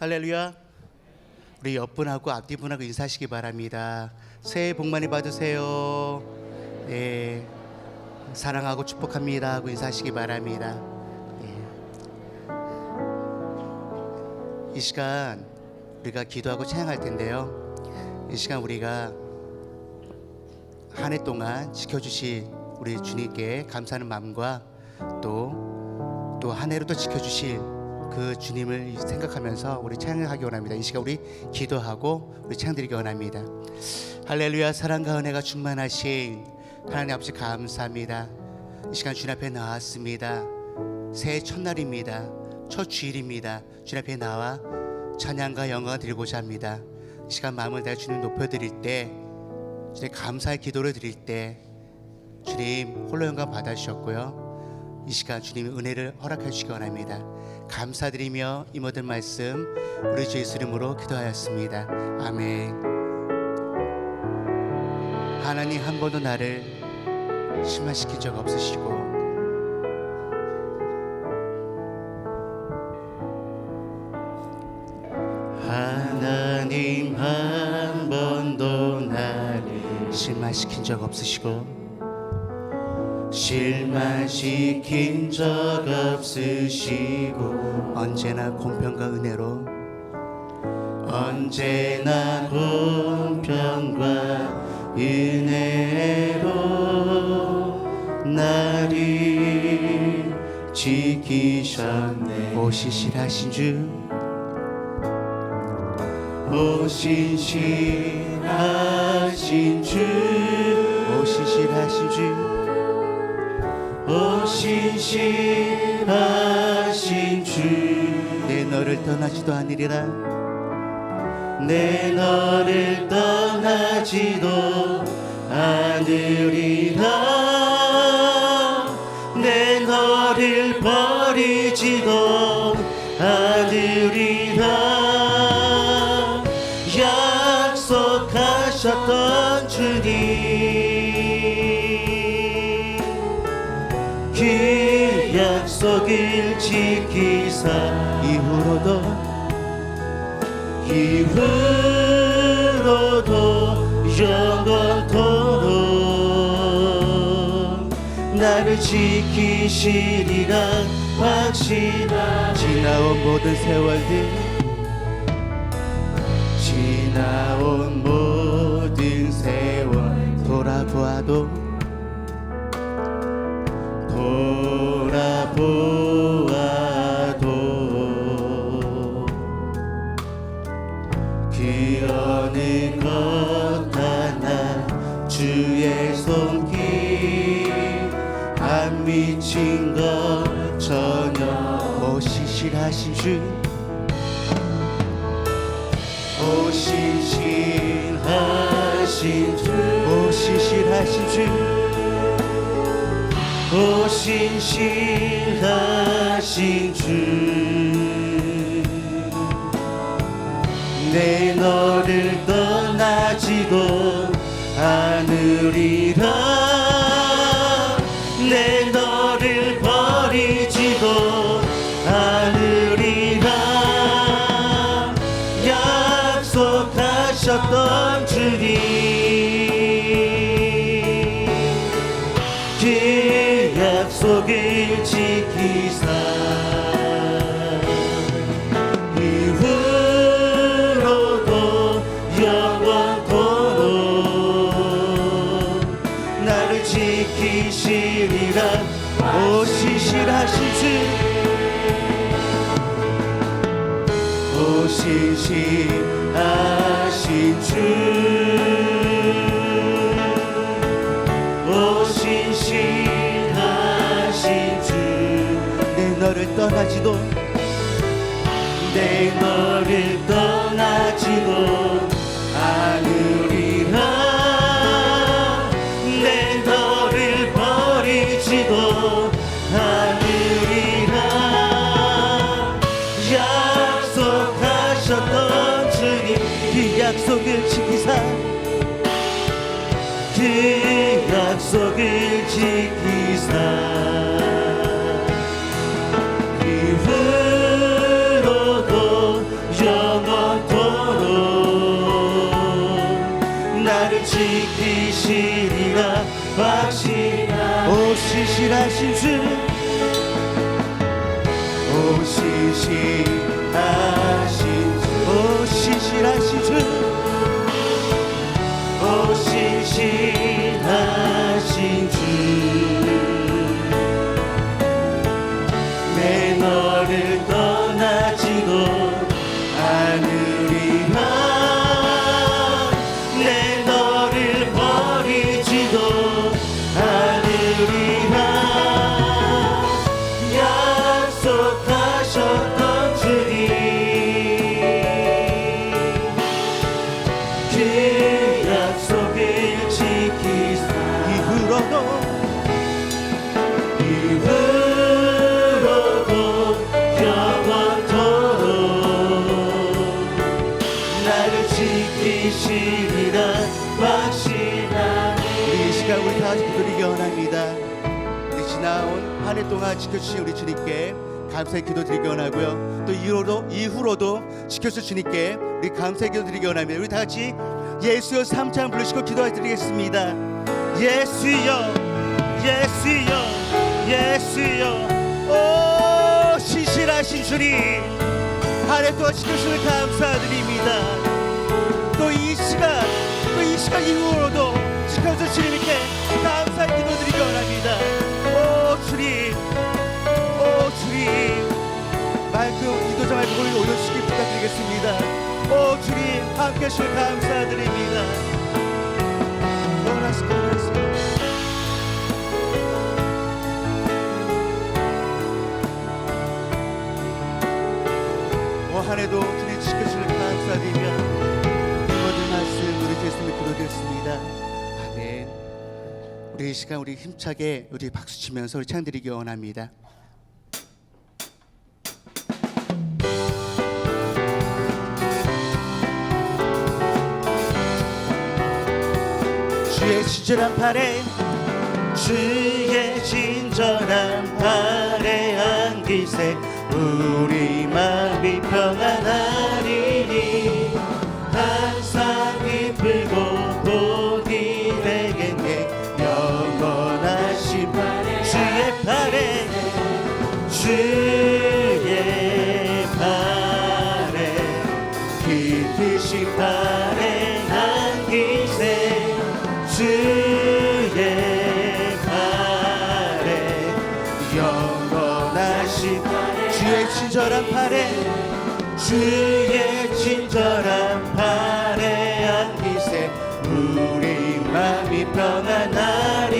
할렐루야. 우리 옆분하고 앞뒤분하고 인사하시기 바랍니다. 새해 복 많이 받으세요. 네, 사랑하고 축복합니다 하고 인사하시기 바랍니다. 이 시간 우리가 기도하고 찬양할 텐데요, 이 시간 우리가 한 해 동안 지켜주신 우리 주님께 감사하는 마음과 또 한 해로 또 지켜주실 그 주님을 생각하면서 우리 찬양하기 원합니다. 이 시간 우리 기도하고 우리 찬양드리기 원합니다. 할렐루야. 사랑과 은혜가 충만하신 하나님 아버지 감사합니다. 이 시간 주님 앞에 나왔습니다. 새해 첫날입니다. 첫 주일입니다. 주님 앞에 나와 찬양과 영광을 드리고자 합니다. 이 시간 마음을 다해 주님 높여드릴 때, 주님 감사의 기도를 드릴 때 주님 홀로 영광 받아주셨고요, 이 시간 주님의 은혜를 허락해 주시기 원합니다. 감사드리며 이 모든 말씀 우리 주 예수 이름으로 기도하였습니다. 아멘. 하나님 한 번도 나를 실망시킨 적 없으시고 하나님 한 번도 나를 실망시킨 적 없으시고 실망시킨 적 없으시고 언제나 공평과 은혜로 언제나 공평과 은혜로 나를 지키셨네. 오 신실하신 주, 오 신실하신 주, 오 신실하신 주, 오 신실하신 주, 내 너를 떠나지도 않으리라. 내 너를 떠나지도 않으리라. 내 너를 버리지도 않으리라. 약속하셨던 주님, 그 약속을 지키사 이후로도 영원토록 나를 지키시리라 확신하. 지나온 모든 세월들, 지나온 모든 세월 돌아보아도 그 어느 것 하나 주의 손길 안 미친 것 전혀. 오 신실하신 주, 오 신실하신 주, 오 신실하신 주, 오 신실하신 주, 내 너를 떠나지도 않으리라. 내 너를 버리지도 않으리라. 약속하셨던 주님, 그 약속을 지키사 이후로도 영원토록 나를 지키시리라. 오 신실하신 주, 오 신실하신 주, 오 신실하신 주, 내 너를 떠나지도, 내 너를 떠나지도 않으리라. 내 너를 버리지도 않으리라. 약속하셨던 주님, 그 약속을 지키사 그 약속을 지키사 이후로도 신실하신 주, 오 신실하신 주, 오 신실하신 주, 오 신실하신 주, 내 너를 떠나지도 않으리라, 내 너를 버리지도 않으리라 약속하셨던 주님, 그 약속을 지키사 이후로도 영원토록 나를 지키시리라 확신하네. 우리 이 시간 우리 다 같이 기도드리기 원합니다. 우리 지나온 한 해 동안 지켜주신 우리 주님께 감사의 기도 드리기 원하고요, 또 이후로도 지켜주신 주님께 우리 감사의 기도 드리기 원합니다. 우리 다 같이 예수여 3찬 부르시고 기도드리겠습니다. 예수여 예수여 예수여, 오 신실하신 주님, 한 해 동안 지켜주시는 감사드립니다. 또 이 시간 이후로도 지켜주신 주님께 감사의 기도 드리기 원합니다. 오 주님, 오 주님, 마이크 기도자 마이크 보이게 올려주시기 부탁드리겠습니다. 오 주님, 함께 하시면 감사드립니다. 한 해도 주님 지켜주시는 감사드리며 모든 말씀 우리 예수님의 기도드렸습니다. 아멘. 우리 이 시간 우리 힘차게 우리 박수 치면서 우리 찬양드리기 원합니다. 주의 친절한 팔에, 주의 친절한 팔에 안기세 우리 마음이 평안하리니, 항상 기쁘고 복이 되겠네. 영원하신 팔에, 주의 팔에, 주의 팔에, 깊으신 팔에 안기세 주의 팔에, 영원하신 주의 친절한 팔에, 주의 친절한 팔에 안기세 우리 마음이 평안하리니,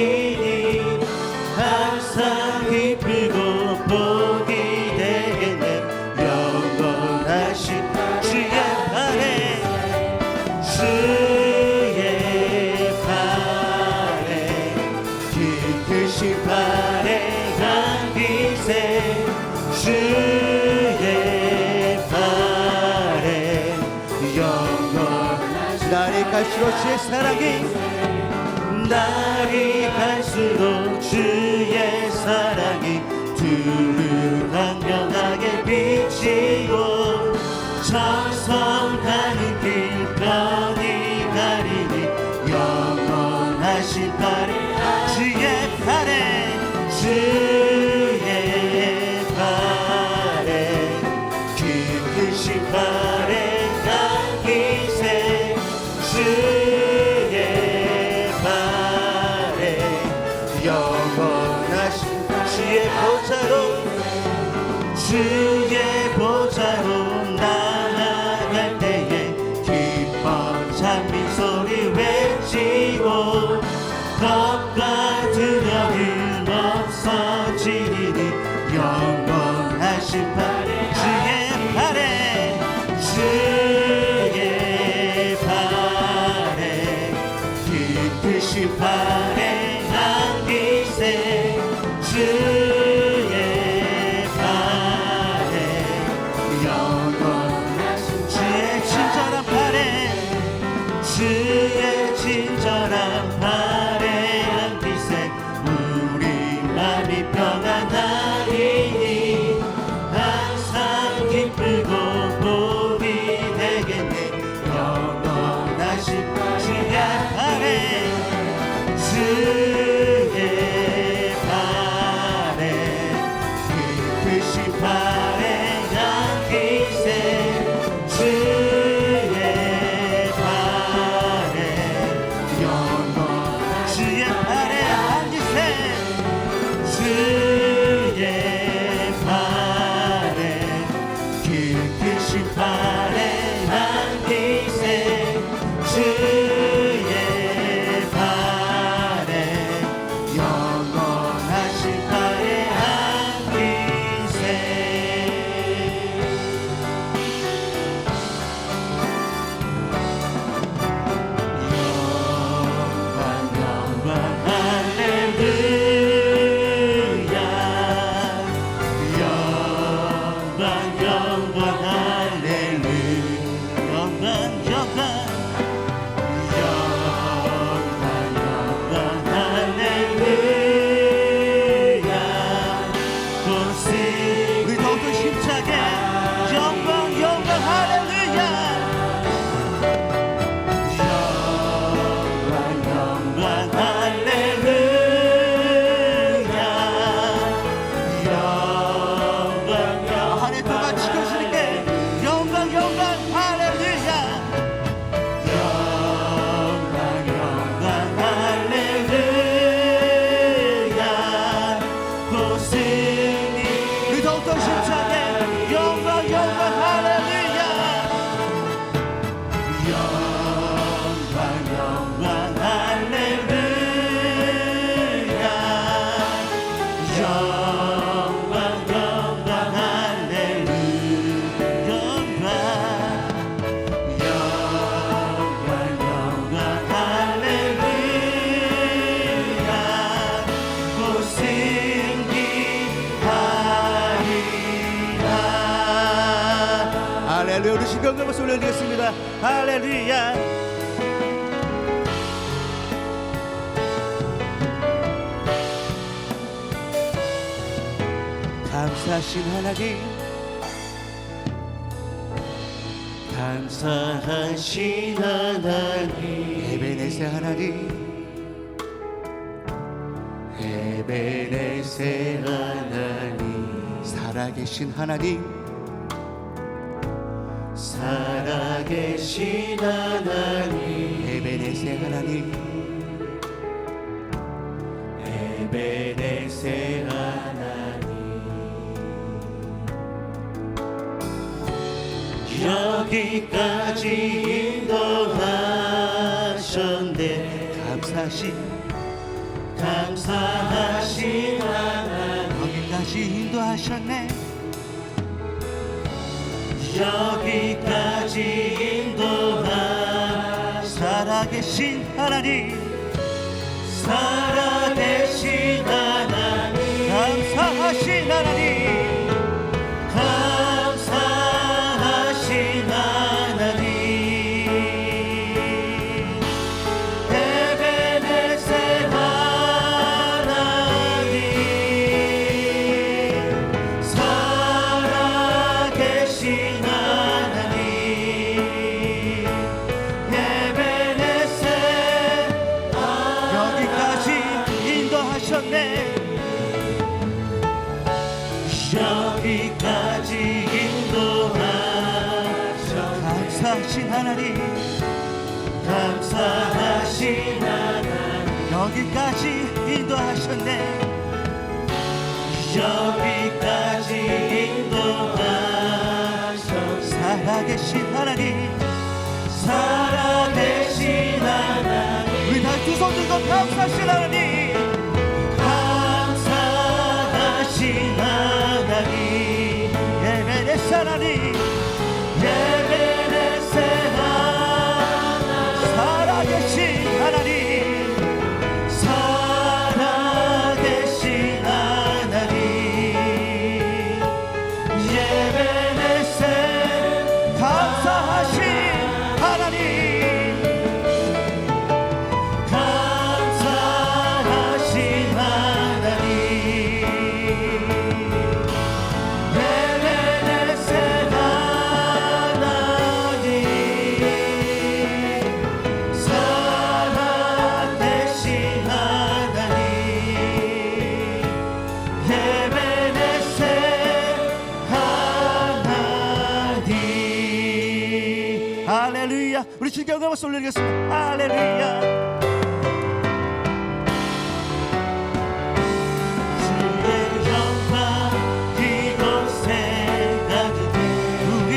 항상 기쁘고 복이 되겠네. 영원하신 주의 팔에, 주의 팔에, 깊으신 팔에 안기세 주의 팔에, 영원하신 날이 갈수록 주의 사랑이, 날이 갈수록 주의 사랑이 두루 강경하게 비치고, 정성하는 길 편히 가리니, 영원하신 팔에, 주의 팔에, 주의 팔에, 깊으신 팔에 안기세 주의 팔에, 영원하신 주의 보좌로, 주의 보좌로 나아갈 때에 기뻐 찬미 소리 외치고, 겁과 두려움 없어지니, 영원하신 팔에, 주의 팔에, 주의 팔에, 깊으신 팔에 안기세 주의 팔에, 영원하신 주의 친절한 팔에, 주의 친절한 팔에 안기세 우리 마음이 평안하리니, 항상 기쁘고 복이 되겠네. 영원하신 주의 팔에, 주의 팔에, 크신 팔에 안기세 주의 팔에 영원하신 팔에 안기세 영광 할렐루야 영광 할렐루야 영광 할렐루야 우리 더욱더 힘차게 영광 할렐루야 영광 할렐루야 영광 한 해 동안 지켜주니까 영광 할렐루야 영광 할렐루야 고승리 우리 더욱더 힘차게 영광 할렐루야 영광 할렐루야 영광 할렐루야 영광 할렐루야 고승리하리라 할렐루야 우리 신경감을 올려드리겠습니다 할렐루야 감사하신 하나님 감사하신 하나님 에베네세 하나님 에베네세 하나님 살아계신 하나님 살아계신 하나님 에베네세 하나님 에베네세 하나님 여기까지 인도하셨네 감사하신 하나님 여기까지 인도하셨네 여기까지 인도하 살아계신 하나님 살아계신 하나님 감사하신 하나님 감사하신 하나님 에베네세 하나님 살아계신 하나님 에베네세 여기까지 인도하셨네 여기까지 인도하셨네 감사하신 하나님 감사하신 하나님 여기까지 인도하셨네 여기까지 인도하셨네 살아계신 하나님 살아계신 하나님 우리 다 두 손 들고 감사하신 하나님 감사하신 하나님 에베네세 하나님 에베네세 하나님 살아계신 하나님 살아계신 하나님 에베네세 감사하신 하나님 감사하신 하나님 에베네세 하나님 살아계신 하나님 에베네세 하나님 할렐루야 우리 주님께 영광을 올리겠습니다 할렐루야 주의 영광 이곳에 가득해 우리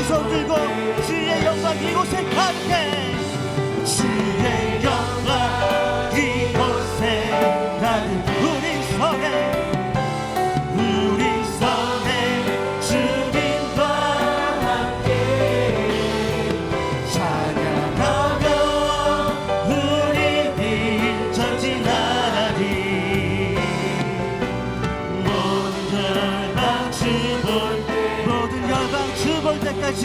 손 들고 주의 영광 이곳에 가득해 주의 영광 이곳에 가득 우리 성에 주님과 함께 찬양하며 우리 전진하리 모든 열방 주볼 때까지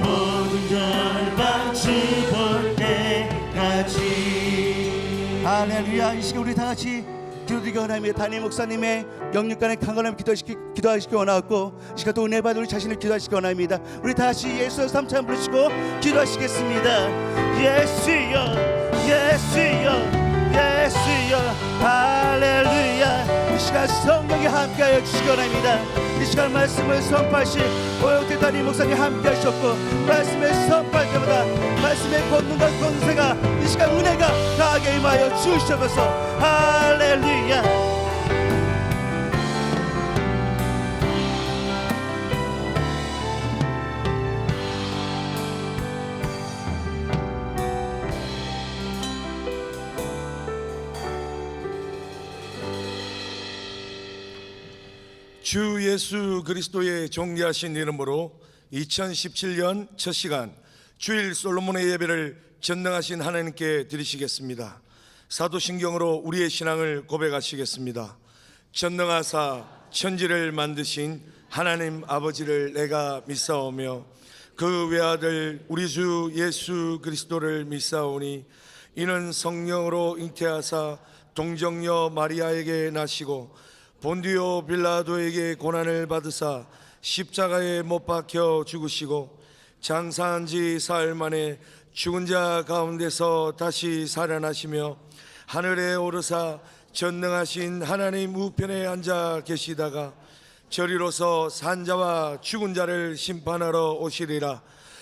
모든 열방 주볼 때까지 할렐루야. 이 시간 우리 다 같이 기도드리기 원합니다. 담임 목사님의 영육간의 강건함 기도하시기 원하고 이 시간 또 은혜 받은 우리 자신을 기도하시기 원합니다. 우리 다 같이 예수의 삼창 부르시고 기도하시겠습니다. 예수여 예수여 예수여 할렐루야. 이 시간 성령이 함께하여 주시기 원합니다. 이 시간 말씀을 선포하실 오영태 담임 목사님 함께하셨고 말씀을 선포할 때마다 말씀의 권능과 권세가 이 시간 은혜가 강하게 임하여 주시옵소서. 할렐루야. 주 예수 그리스도의 존귀하신 이름으로 2017년 첫 시간 주일 솔로몬의 예배를 전능하신 하나님께 드리시겠습니다. 사도신경으로 우리의 신앙을 고백하시겠습니다. 전능하사 천지를 만드신 하나님 아버지를 내가 믿사오며 그 외아들 우리 주 예수 그리스도를 믿사오니 이는 성령으로 잉태하사 동정녀 마리아에게 나시고 본디오 빌라도에게 고난을 받으사 십자가에 못 박혀 죽으시고 장사한 지 사흘 만에 죽은 자 가운데서 다시 살아나시며 하늘에 오르사 전능하신 하나님 우편에 앉아 계시다가 저리로서 산자와 죽은 자를 심판하러 오시리라.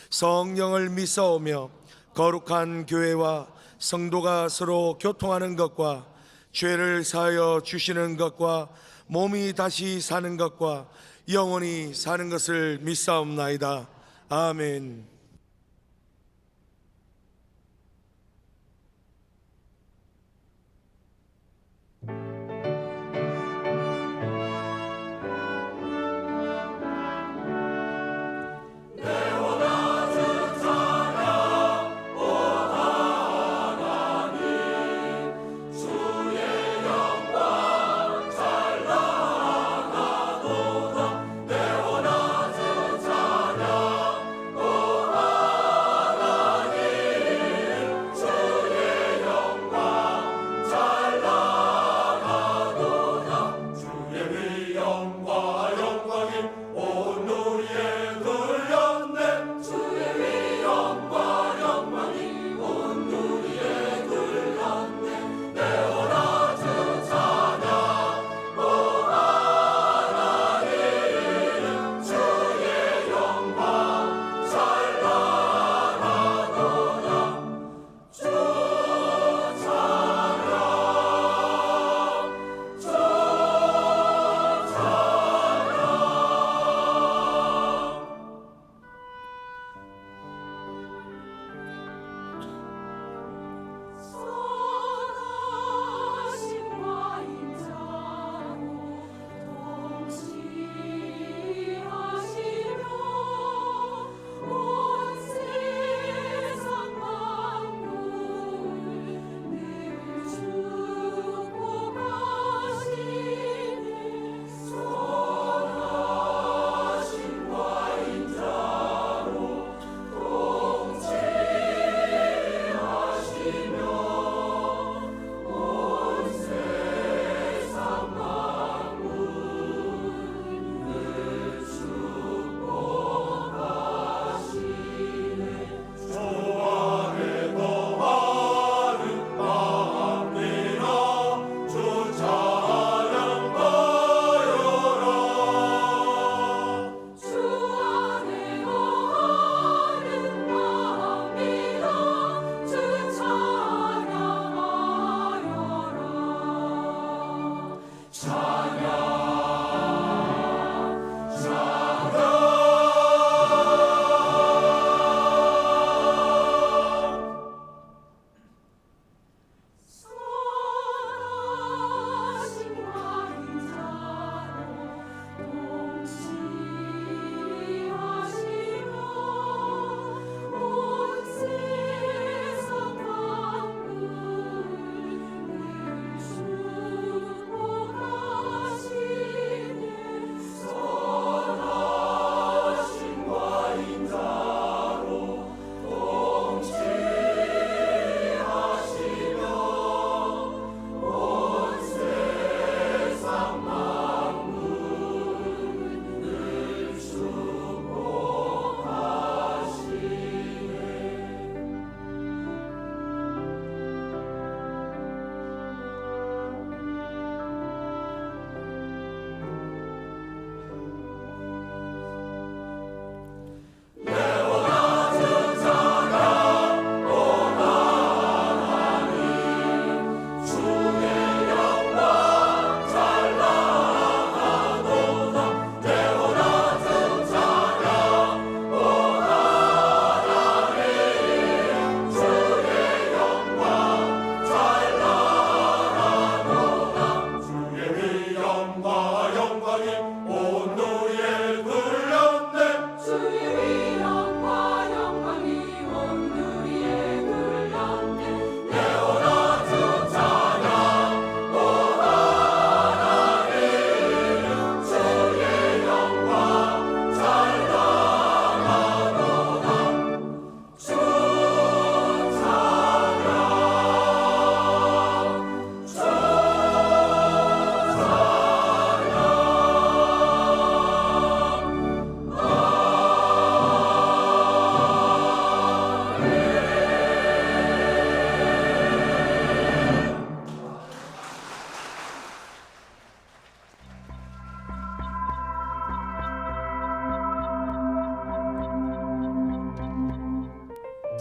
성령을 믿사오며 거룩한 교회와 성도가 서로 교통하는 것과 죄를 사하여 주시는 것과 몸이 다시 사는 것과 영원히 사는 것을 믿사옵나이다. 아멘.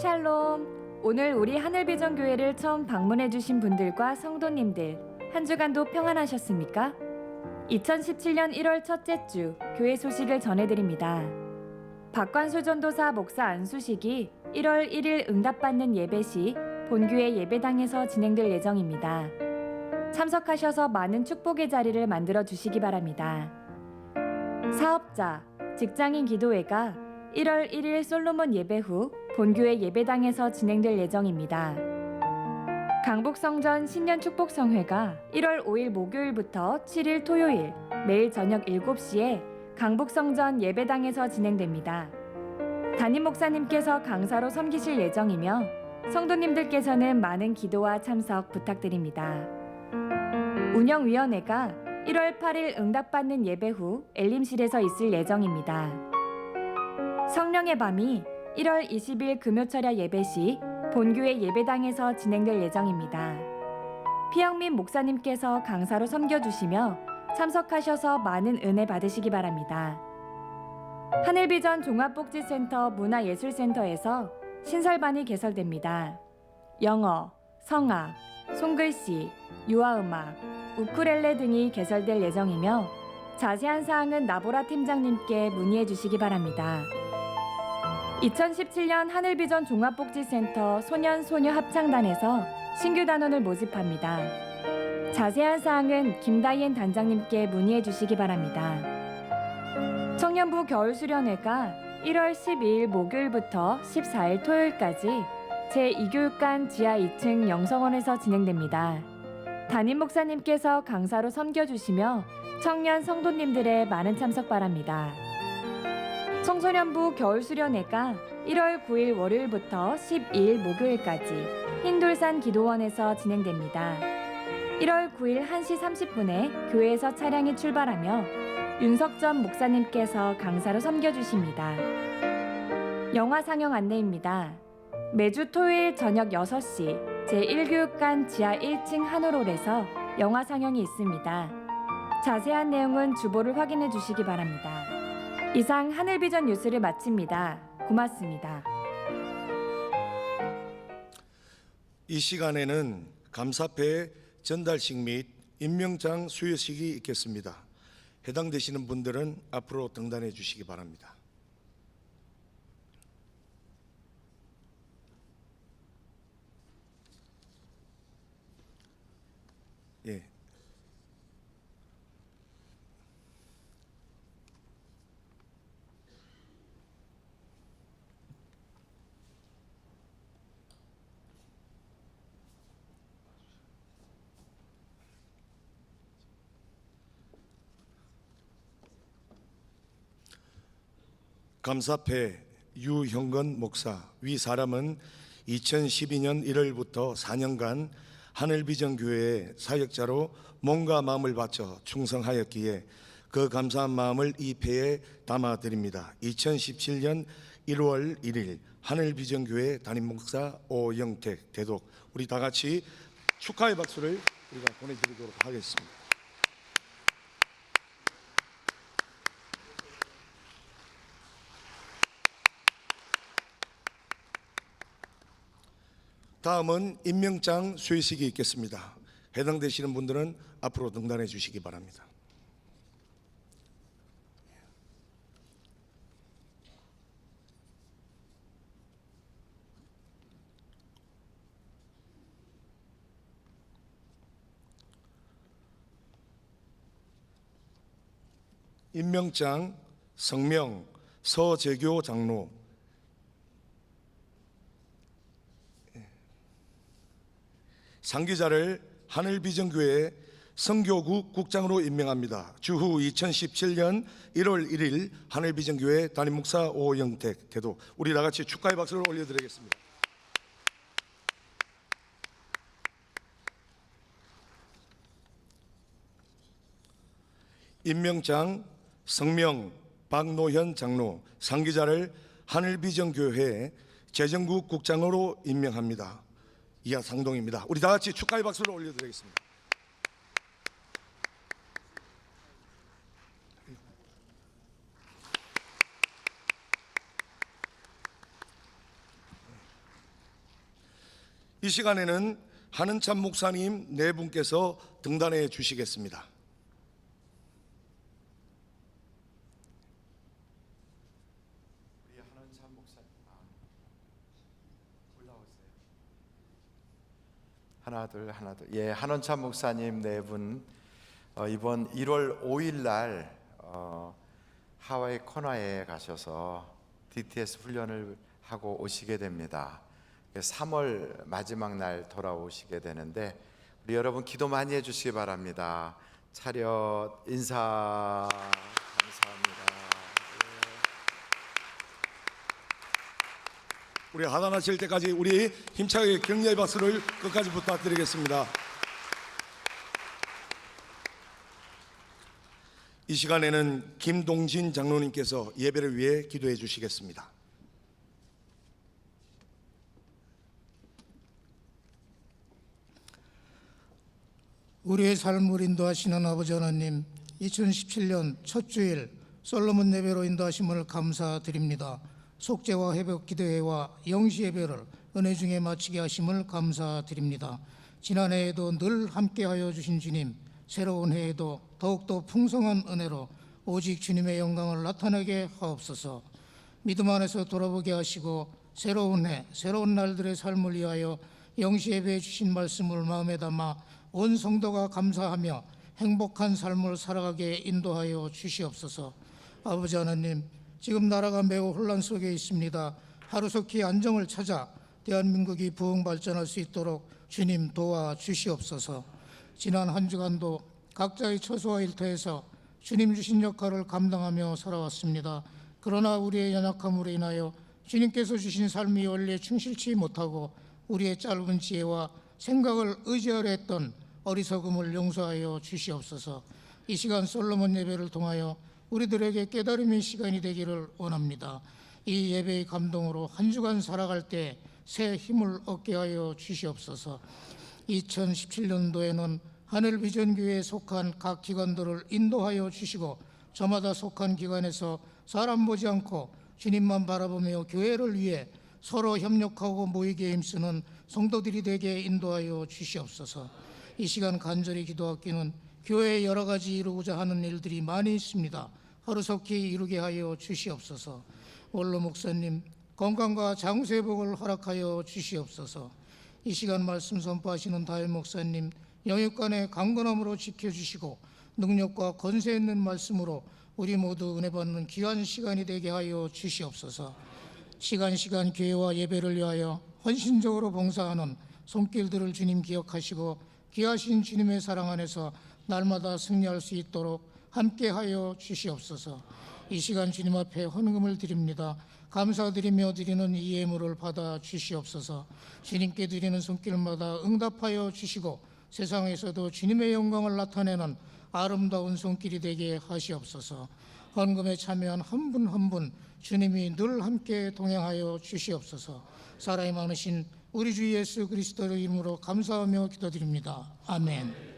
샬롬. 오늘 우리 하늘비전 교회를 처음 방문해 주신 분들과 성도님들 한 주간도 평안하셨습니까? 2017년 1월 첫째 주 교회 소식을 전해드립니다. 박관수 전도사 목사 안수식이 1월 1일 응답받는 예배 시 본교회 예배당에서 진행될 예정입니다. 참석하셔서 많은 축복의 자리를 만들어 주시기 바랍니다. 사업자, 직장인 기도회가 1월 1일 솔로몬 예배 후 본교회 예배당에서 진행될 예정입니다. 강북성전 신년 축복성회가 1월 5일 목요일부터 7일 토요일 매일 저녁 7시에 강북성전 예배당에서 진행됩니다. 담임 목사님께서 강사로 섬기실 예정이며 성도님들께서는 많은 기도와 참석 부탁드립니다. 운영위원회가 1월 8일 응답받는 예배 후 엘림실에서 있을 예정입니다. 성령의 밤이 1월 20일 금요철야 예배 시 본교회 예배당에서 진행될 예정입니다. 피영민 목사님께서 강사로 섬겨주시며 참석하셔서 많은 은혜 받으시기 바랍니다. 하늘비전 종합복지센터 문화예술센터에서 신설반이 개설됩니다. 영어, 성악, 손글씨, 유아음악, 우쿨렐레 등이 개설될 예정이며 자세한 사항은 나보라 팀장님께 문의해 주시기 바랍니다. 2017년 하늘비전 종합복지센터 소년소녀 합창단에서 신규 단원을 모집합니다. 자세한 사항은 김다희엔 단장님께 문의해 주시기 바랍니다. 청년부 겨울수련회가 1월 12일 목요일부터 14일 토요일까지 제2교육관 지하 2층 영성원에서 진행됩니다. 담임 목사님께서 강사로 섬겨주시며 청년 성도님들의 많은 참석 바랍니다. 청소년부 겨울수련회가 1월 9일 월요일부터 12일 목요일까지 흰돌산 기도원에서 진행됩니다. 1월 9일 1시 30분에 교회에서 차량이 출발하며 윤석전 목사님께서 강사로 섬겨주십니다. 영화 상영 안내입니다. 매주 토요일 저녁 6시 제1교육관 지하 1층 한올홀에서 영화 상영이 있습니다. 자세한 내용은 주보를 확인해 주시기 바랍니다. 이상 하늘비전 뉴스를 마칩니다. 고맙습니다. 이 시간에는 감사패 전달식 및 임명장 수여식이 있겠습니다. 해당되시는 분들은 앞으로 등단해 주시기 바랍니다. 예. 감사패 유형건 목사 위 사람은 2012년 1월부터 4년간 하늘비전교회의 사역자로 몸과 마음을 바쳐 충성하였기에 그 감사한 마음을 이 패에 담아드립니다. 2017년 1월 1일 하늘비전교회 담임 목사 오영택 대독, 우리 다 같이 축하의 박수를 우리가 보내드리도록 하겠습니다. 다음은 임명장 수여식이 있겠습니다. 해당되시는 분들은 앞으로 등단해 주시기 바랍니다. 임명장 성명 서재교 장로, 상기자를 하늘비전교회 선교국 국장으로 임명합니다. 주후 2017년 1월 1일 하늘비전교회 담임 목사 오영택 대독, 우리 다 같이 축하의 박수를 올려드리겠습니다. 임명장 성명 박노현 장로, 상기자를 하늘비전교회 재정국 국장으로 임명합니다. 이하 상동입니다. 우리 다 같이 축하의 박수를 올려드리겠습니다. 이 시간에는 한은참 목사님 네 분께서 등단해 주시겠습니다. 하나 둘 하나 둘. 예, 한원찬 목사님 네 분 이번 1월 5일 날 하와이 코나에 가셔서 DTS 훈련을 하고 오시게 됩니다. 3월 마지막 날 돌아오시게 되는데 우리 여러분 기도 많이 해주시기 바랍니다. 차렷 인사 감사합니다. 우리 하단하실 때까지 우리 힘차게 격려의 박수를 끝까지 부탁드리겠습니다. 이 시간에는 김동진 장로님께서 예배를 위해 기도해 주시겠습니다. 우리의 삶을 인도하시는 아버지 하나님, 2017년 첫 주일 솔로몬 예배로 인도하심을 감사드립니다. 속죄와 회복 기도회와 영시 예배를 은혜 중에 마치게 하심을 감사드립니다. 지난해에도 늘 함께하여 주신 주님, 새로운 해에도 더욱더 풍성한 은혜로 오직 주님의 영광을 나타내게 하옵소서. 믿음 안에서 돌아보게 하시고 새로운 해, 새로운 날들의 삶을 위하여 영시 예배해 주신 말씀을 마음에 담아 온 성도가 감사하며 행복한 삶을 살아가게 인도하여 주시옵소서. 아버지 하나님, 지금 나라가 매우 혼란 속에 있습니다. 하루속히 안정을 찾아 대한민국이 부흥 발전할 수 있도록 주님 도와주시옵소서. 지난 한 주간도 각자의 처소와 일터에서 주님 주신 역할을 감당하며 살아왔습니다. 그러나 우리의 연약함으로 인하여 주님께서 주신 삶이 원래 충실치 못하고 우리의 짧은 지혜와 생각을 의지하려 했던 어리석음을 용서하여 주시옵소서. 이 시간 솔로몬 예배를 통하여 우리들에게 깨달음의 시간이 되기를 원합니다. 이 예배의 감동으로 한 주간 살아갈 때 새 힘을 얻게 하여 주시옵소서. 2017년도에는 하늘비전교회에 속한 각 기관들을 인도하여 주시고 저마다 속한 기관에서 사람 보지 않고 주님만 바라보며 교회를 위해 서로 협력하고 모이게 힘쓰는 성도들이 되게 인도하여 주시옵소서. 이 시간 간절히 기도하기는 교회에 여러 가지 이루고자 하는 일들이 많이 있습니다. 하루속히 이루게 하여 주시옵소서. 원로 목사님 건강과 장세복을 허락하여 주시옵소서. 이 시간 말씀 선포하시는 다윗 목사님 영육간의 강건함으로 지켜주시고 능력과 권세 있는 말씀으로 우리 모두 은혜 받는 귀한 시간이 되게 하여 주시옵소서. 시간 교회와 예배를 위하여 헌신적으로 봉사하는 손길들을 주님 기억하시고 귀하신 주님의 사랑 안에서 날마다 승리할 수 있도록 함께하여 주시옵소서. 이 시간 주님 앞에 헌금을 드립니다. 감사드리며 드리는 이 예물을 받아 주시옵소서. 주님께 드리는 손길마다 응답하여 주시고 세상에서도 주님의 영광을 나타내는 아름다운 손길이 되게 하시옵소서. 헌금에 참여한 한 분 한 분 주님이 늘 함께 동행하여 주시옵소서. 사랑이 많으신 우리 주 예수 그리스도의 이름으로 감사하며 기도드립니다. 아멘.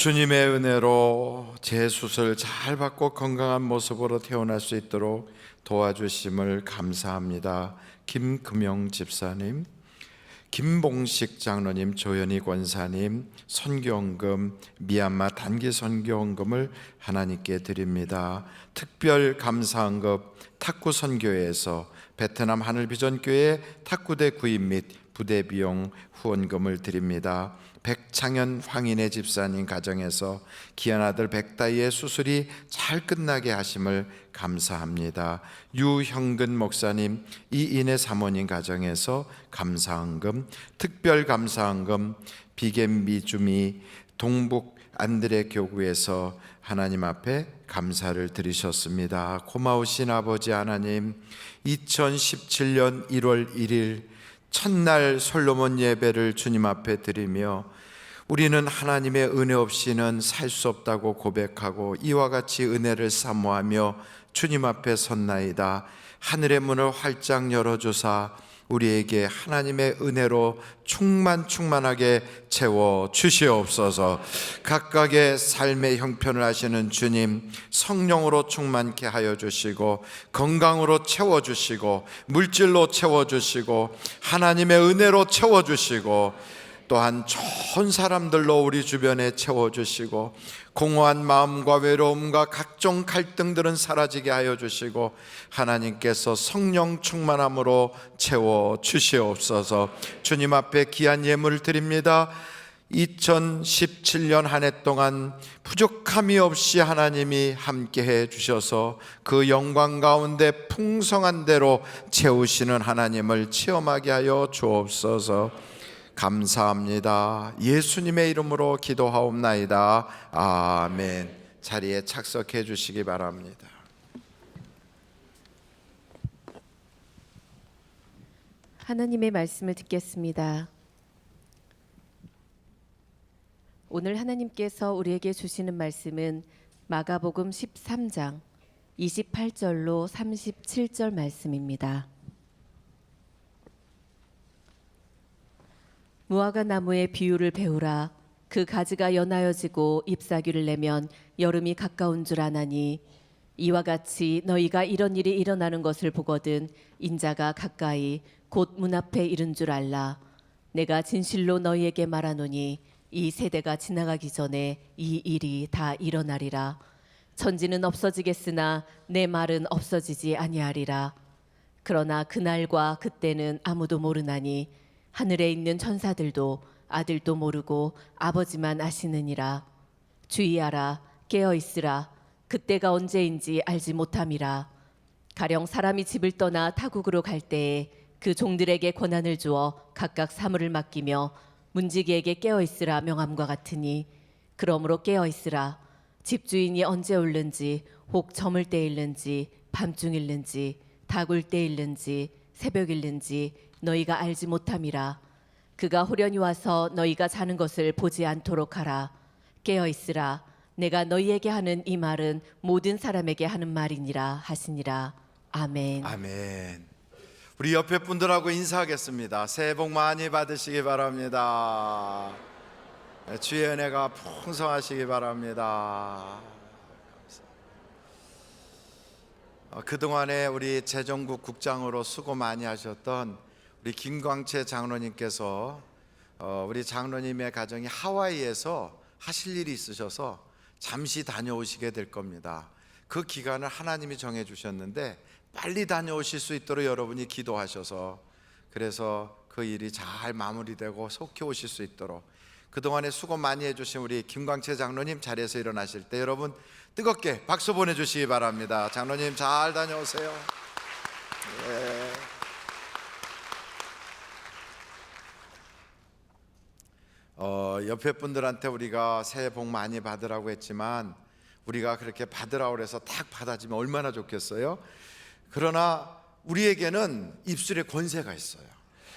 주님의 은혜로 재수술 잘 받고 건강한 모습으로 태어날 수 있도록 도와주심을 감사합니다. 김금영 집사님, 김봉식 장로님, 조현희 권사님 선교원금, 미얀마 단기 선교원금을 하나님께 드립니다. 특별 감사헌금 탁구 선교회에서 베트남 하늘비전교회 탁구대 구입 및 부대 비용 후원금을 드립니다. 백창현 황인혜 집사님 가정에서 귀한 아들 백다희의 수술이 잘 끝나게 하심을 감사합니다. 유형근 목사님, 이인혜 사모님 가정에서 감사헌금, 특별 감사헌금 비겐 미주미 동북 안드레 교구에서 하나님 앞에 감사를 드리셨습니다. 고마우신 아버지 하나님, 2017년 1월 1일 첫날 솔로몬 예배를 주님 앞에 드리며 우리는 하나님의 은혜 없이는 살 수 없다고 고백하고 이와 같이 은혜를 사모하며 주님 앞에 섰나이다. 하늘의 문을 활짝 열어주사 우리에게 하나님의 은혜로 충만하게 채워 주시옵소서. 각각의 삶의 형편을 아시는 주님, 성령으로 충만케 하여 주시고 건강으로 채워 주시고 물질로 채워 주시고 하나님의 은혜로 채워 주시고 또한 좋은 사람들로 우리 주변에 채워주시고 공허한 마음과 외로움과 각종 갈등들은 사라지게 하여 주시고 하나님께서 성령 충만함으로 채워주시옵소서. 주님 앞에 귀한 예물을 드립니다. 2017년 한 해 동안 부족함이 없이 하나님이 함께해 주셔서 그 영광 가운데 풍성한 대로 채우시는 하나님을 체험하게 하여 주옵소서. 감사합니다. 예수님의 이름으로 기도하옵나이다. 아멘. 자리에 착석해 주시기 바랍니다. 하나님의 말씀을 듣겠습니다. 오늘 하나님께서 우리에게 주시는 말씀은 마가복음 13장 28절로 37절 말씀입니다. 무화과 나무의 비유를 배우라. 그 가지가 연하여지고 잎사귀를 내면 여름이 가까운 줄 아나니 이와 같이 너희가 이런 일이 일어나는 것을 보거든 인자가 가까이 곧 문 앞에 이른 줄 알라. 내가 진실로 너희에게 말하노니 이 세대가 지나가기 전에 이 일이 다 일어나리라. 천지는 없어지겠으나 내 말은 없어지지 아니하리라. 그러나 그날과 그때는 아무도 모르나니 하늘에 있는 천사들도 아들도 모르고 아버지만 아시느니라. 주의하라, 깨어 있으라. 그때가 언제인지 알지 못함이라. 가령 사람이 집을 떠나 타국으로 갈 때에 그 종들에게 권한을 주어 각각 사물을 맡기며 문지기에게 깨어 있으라 명함과 같으니 그러므로 깨어 있으라. 집주인이 언제 올는지 혹 저물 때일는지 밤중일는지 다굴 때일는지 새벽일는지 너희가 알지 못함이라. 그가 호련히 와서 너희가 자는 것을 보지 않도록 하라. 깨어 있으라. 내가 너희에게 하는 이 말은 모든 사람에게 하는 말이니라 하시니라. 아멘. 아멘. 우리 옆에 분들하고 인사하겠습니다. 새해 복 많이 받으시기 바랍니다. 주의 은혜가 풍성하시기 바랍니다. 그동안에 우리 재정국 국장으로 수고 많이 하셨던 우리 김광채 장로님께서 우리 장로님의 가정이 하와이에서 하실 일이 있으셔서 잠시 다녀오시게 될 겁니다. 그 기간을 하나님이 정해 주셨는데 빨리 다녀오실 수 있도록 여러분이 기도하셔서 그래서 그 일이 잘 마무리되고 속히 오실 수 있도록 그동안에 수고 많이 해주신 우리 김광채 장로님 자리에서 일어나실 때 여러분 뜨겁게 박수 보내주시기 바랍니다. 장로님 잘 다녀오세요. 네. 옆에 분들한테 우리가 새해 복 많이 받으라고 했지만 우리가 그렇게 받으라고 해서 딱 받아주면 얼마나 좋겠어요? 그러나 우리에게는 입술에 권세가 있어요.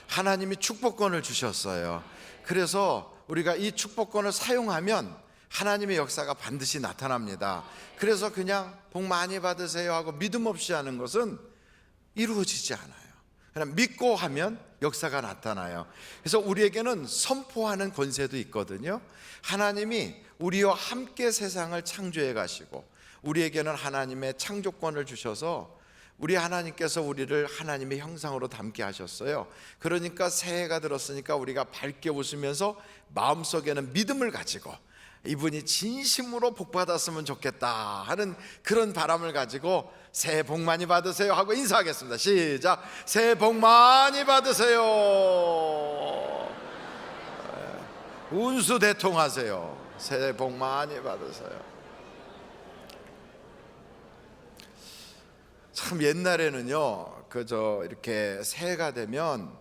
하나님이 축복권을 주셨어요. 그래서 우리가 이 축복권을 사용하면 하나님의 역사가 반드시 나타납니다. 그래서 그냥 복 많이 받으세요 하고 믿음 없이 하는 것은 이루어지지 않아요. 그냥 믿고 하면 역사가 나타나요. 그래서 우리에게는 선포하는 권세도 있거든요. 하나님이 우리와 함께 세상을 창조해 가시고 우리에게는 하나님의 창조권을 주셔서 우리 하나님께서 우리를 하나님의 형상으로 담게 하셨어요. 그러니까 새해가 들었으니까 우리가 밝게 웃으면서 마음속에는 믿음을 가지고 이분이 진심으로 복 받았으면 좋겠다 하는 그런 바람을 가지고 새해 복 많이 받으세요 하고 인사하겠습니다. 시작. 새해 복 많이 받으세요. 운수 대통하세요. 새해 복 많이 받으세요. 참 옛날에는요, 이렇게 새해가 되면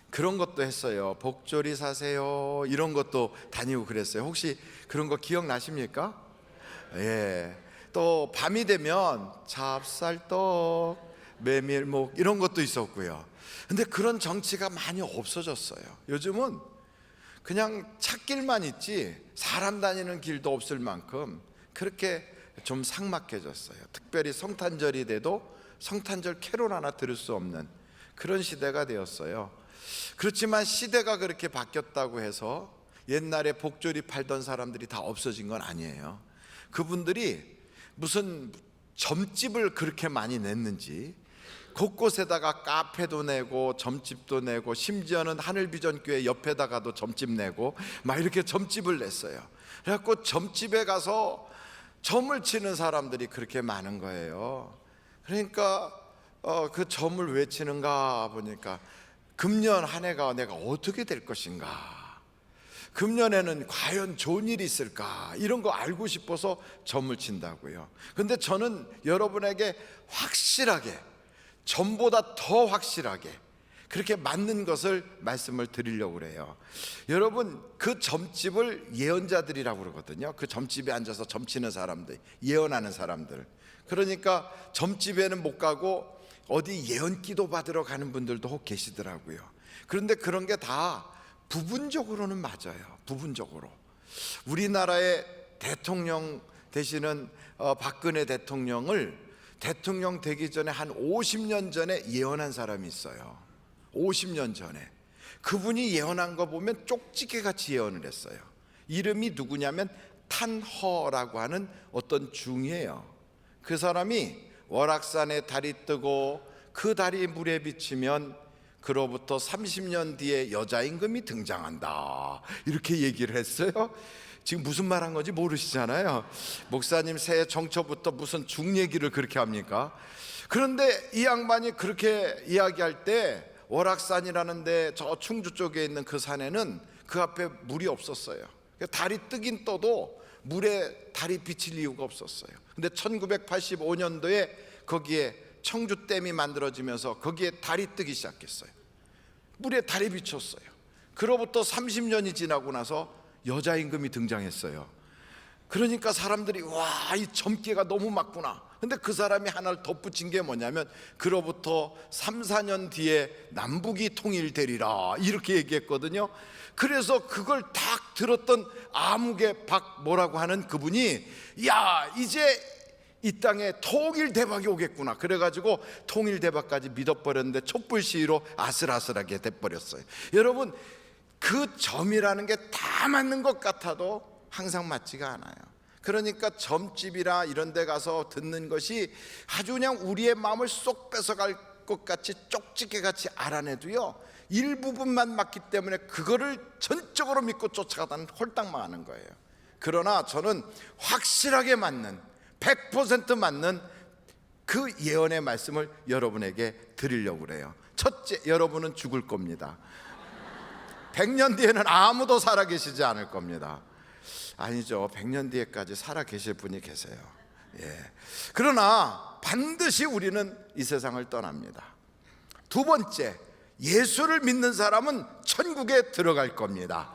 그런 것도 했어요. 복조리 사세요. 이런 것도 다니고 그랬어요. 혹시 그런 거 기억나십니까? 예. 또 밤이 되면 찹쌀떡, 메밀묵 이런 것도 있었고요. 근데 그런 정치가 많이 없어졌어요. 요즘은 그냥 찾길만 있지 사람 다니는 길도 없을 만큼 그렇게 좀 삭막해졌어요. 특별히 성탄절이 돼도 성탄절 캐롤 하나 들을 수 없는 그런 시대가 되었어요. 그렇지만 시대가 그렇게 바뀌었다고 해서 옛날에 복조리 팔던 사람들이 다 없어진 건 아니에요. 그분들이 무슨 점집을 그렇게 많이 냈는지 곳곳에다가 카페도 내고 점집도 내고 심지어는 하늘비전교회 옆에다가도 점집 내고 막 이렇게 점집을 냈어요. 그래갖고 점집에 가서 점을 치는 사람들이 그렇게 많은 거예요. 그러니까 그 점을 왜 치는가 보니까 금년 한 해가 내가 어떻게 될 것인가, 금년에는 과연 좋은 일이 있을까, 이런 거 알고 싶어서 점을 친다고요. 근데 저는 여러분에게 확실하게, 점보다 더 확실하게 그렇게 맞는 것을 말씀을 드리려고 그래요. 여러분, 그 점집을 예언자들이라고 그러거든요. 그 점집에 앉아서 점치는 사람들, 예언하는 사람들. 그러니까 점집에는 못 가고 어디 예언 기도 받으러 가는 분들도 혹 계시더라고요. 그런데 그런 게 다 부분적으로는 맞아요. 부분적으로. 우리나라의 대통령 되시는 박근혜 대통령을 대통령 되기 전에 한 50년 전에 예언한 사람이 있어요. 50년 전에. 그분이 예언한 거 보면 쪽지게 같이 예언을 했어요. 이름이 누구냐면 탄허라고 하는 어떤 중이에요. 그 사람이 월악산에 달이 뜨고 그 달이 물에 비치면 그로부터 30년 뒤에 여자 임금이 등장한다, 이렇게 얘기를 했어요. 지금 무슨 말 한 건지 모르시잖아요. 목사님 새해 정초부터 무슨 중 얘기를 그렇게 합니까? 그런데 이 양반이 그렇게 이야기할 때 월악산이라는데 저 충주 쪽에 있는 그 산에는 그 앞에 물이 없었어요. 달이 뜨긴 떠도 물에 달이 비칠 이유가 없었어요. 근데 1985년도에 거기에 청주댐이 만들어지면서 거기에 달이 뜨기 시작했어요. 물에 달이 비쳤어요. 그로부터 30년이 지나고 나서 여자 임금이 등장했어요. 그러니까 사람들이 와, 이 점괘가 너무 맞구나. 근데 그 사람이 하나를 덧붙인 게 뭐냐면 그로부터 3, 4년 뒤에 남북이 통일되리라, 이렇게 얘기했거든요. 그래서 그걸 딱 들었던 아무개 박 뭐라고 하는 그분이 야, 이제 이 땅에 통일대박이 오겠구나, 그래가지고 통일대박까지 믿어버렸는데 촛불 시위로 아슬아슬하게 돼버렸어요. 여러분, 그 점이라는 게 다 맞는 것 같아도 항상 맞지가 않아요. 그러니까 점집이라 이런 데 가서 듣는 것이 아주 그냥 우리의 마음을 쏙 뺏어갈 것 같이 쪽집게 같이 알아내도요, 일부분만 맞기 때문에 그거를 전적으로 믿고 쫓아가다는 홀딱 망하는 거예요. 그러나 저는 확실하게 맞는 100% 맞는 그 예언의 말씀을 여러분에게 드리려고 그래요. 첫째, 여러분은 죽을 겁니다. 100년 뒤에는 아무도 살아계시지 않을 겁니다. 아니죠, 100년 뒤에까지 살아계실 분이 계세요. 예. 그러나 반드시 우리는 이 세상을 떠납니다. 두 번째, 예수를 믿는 사람은 천국에 들어갈 겁니다.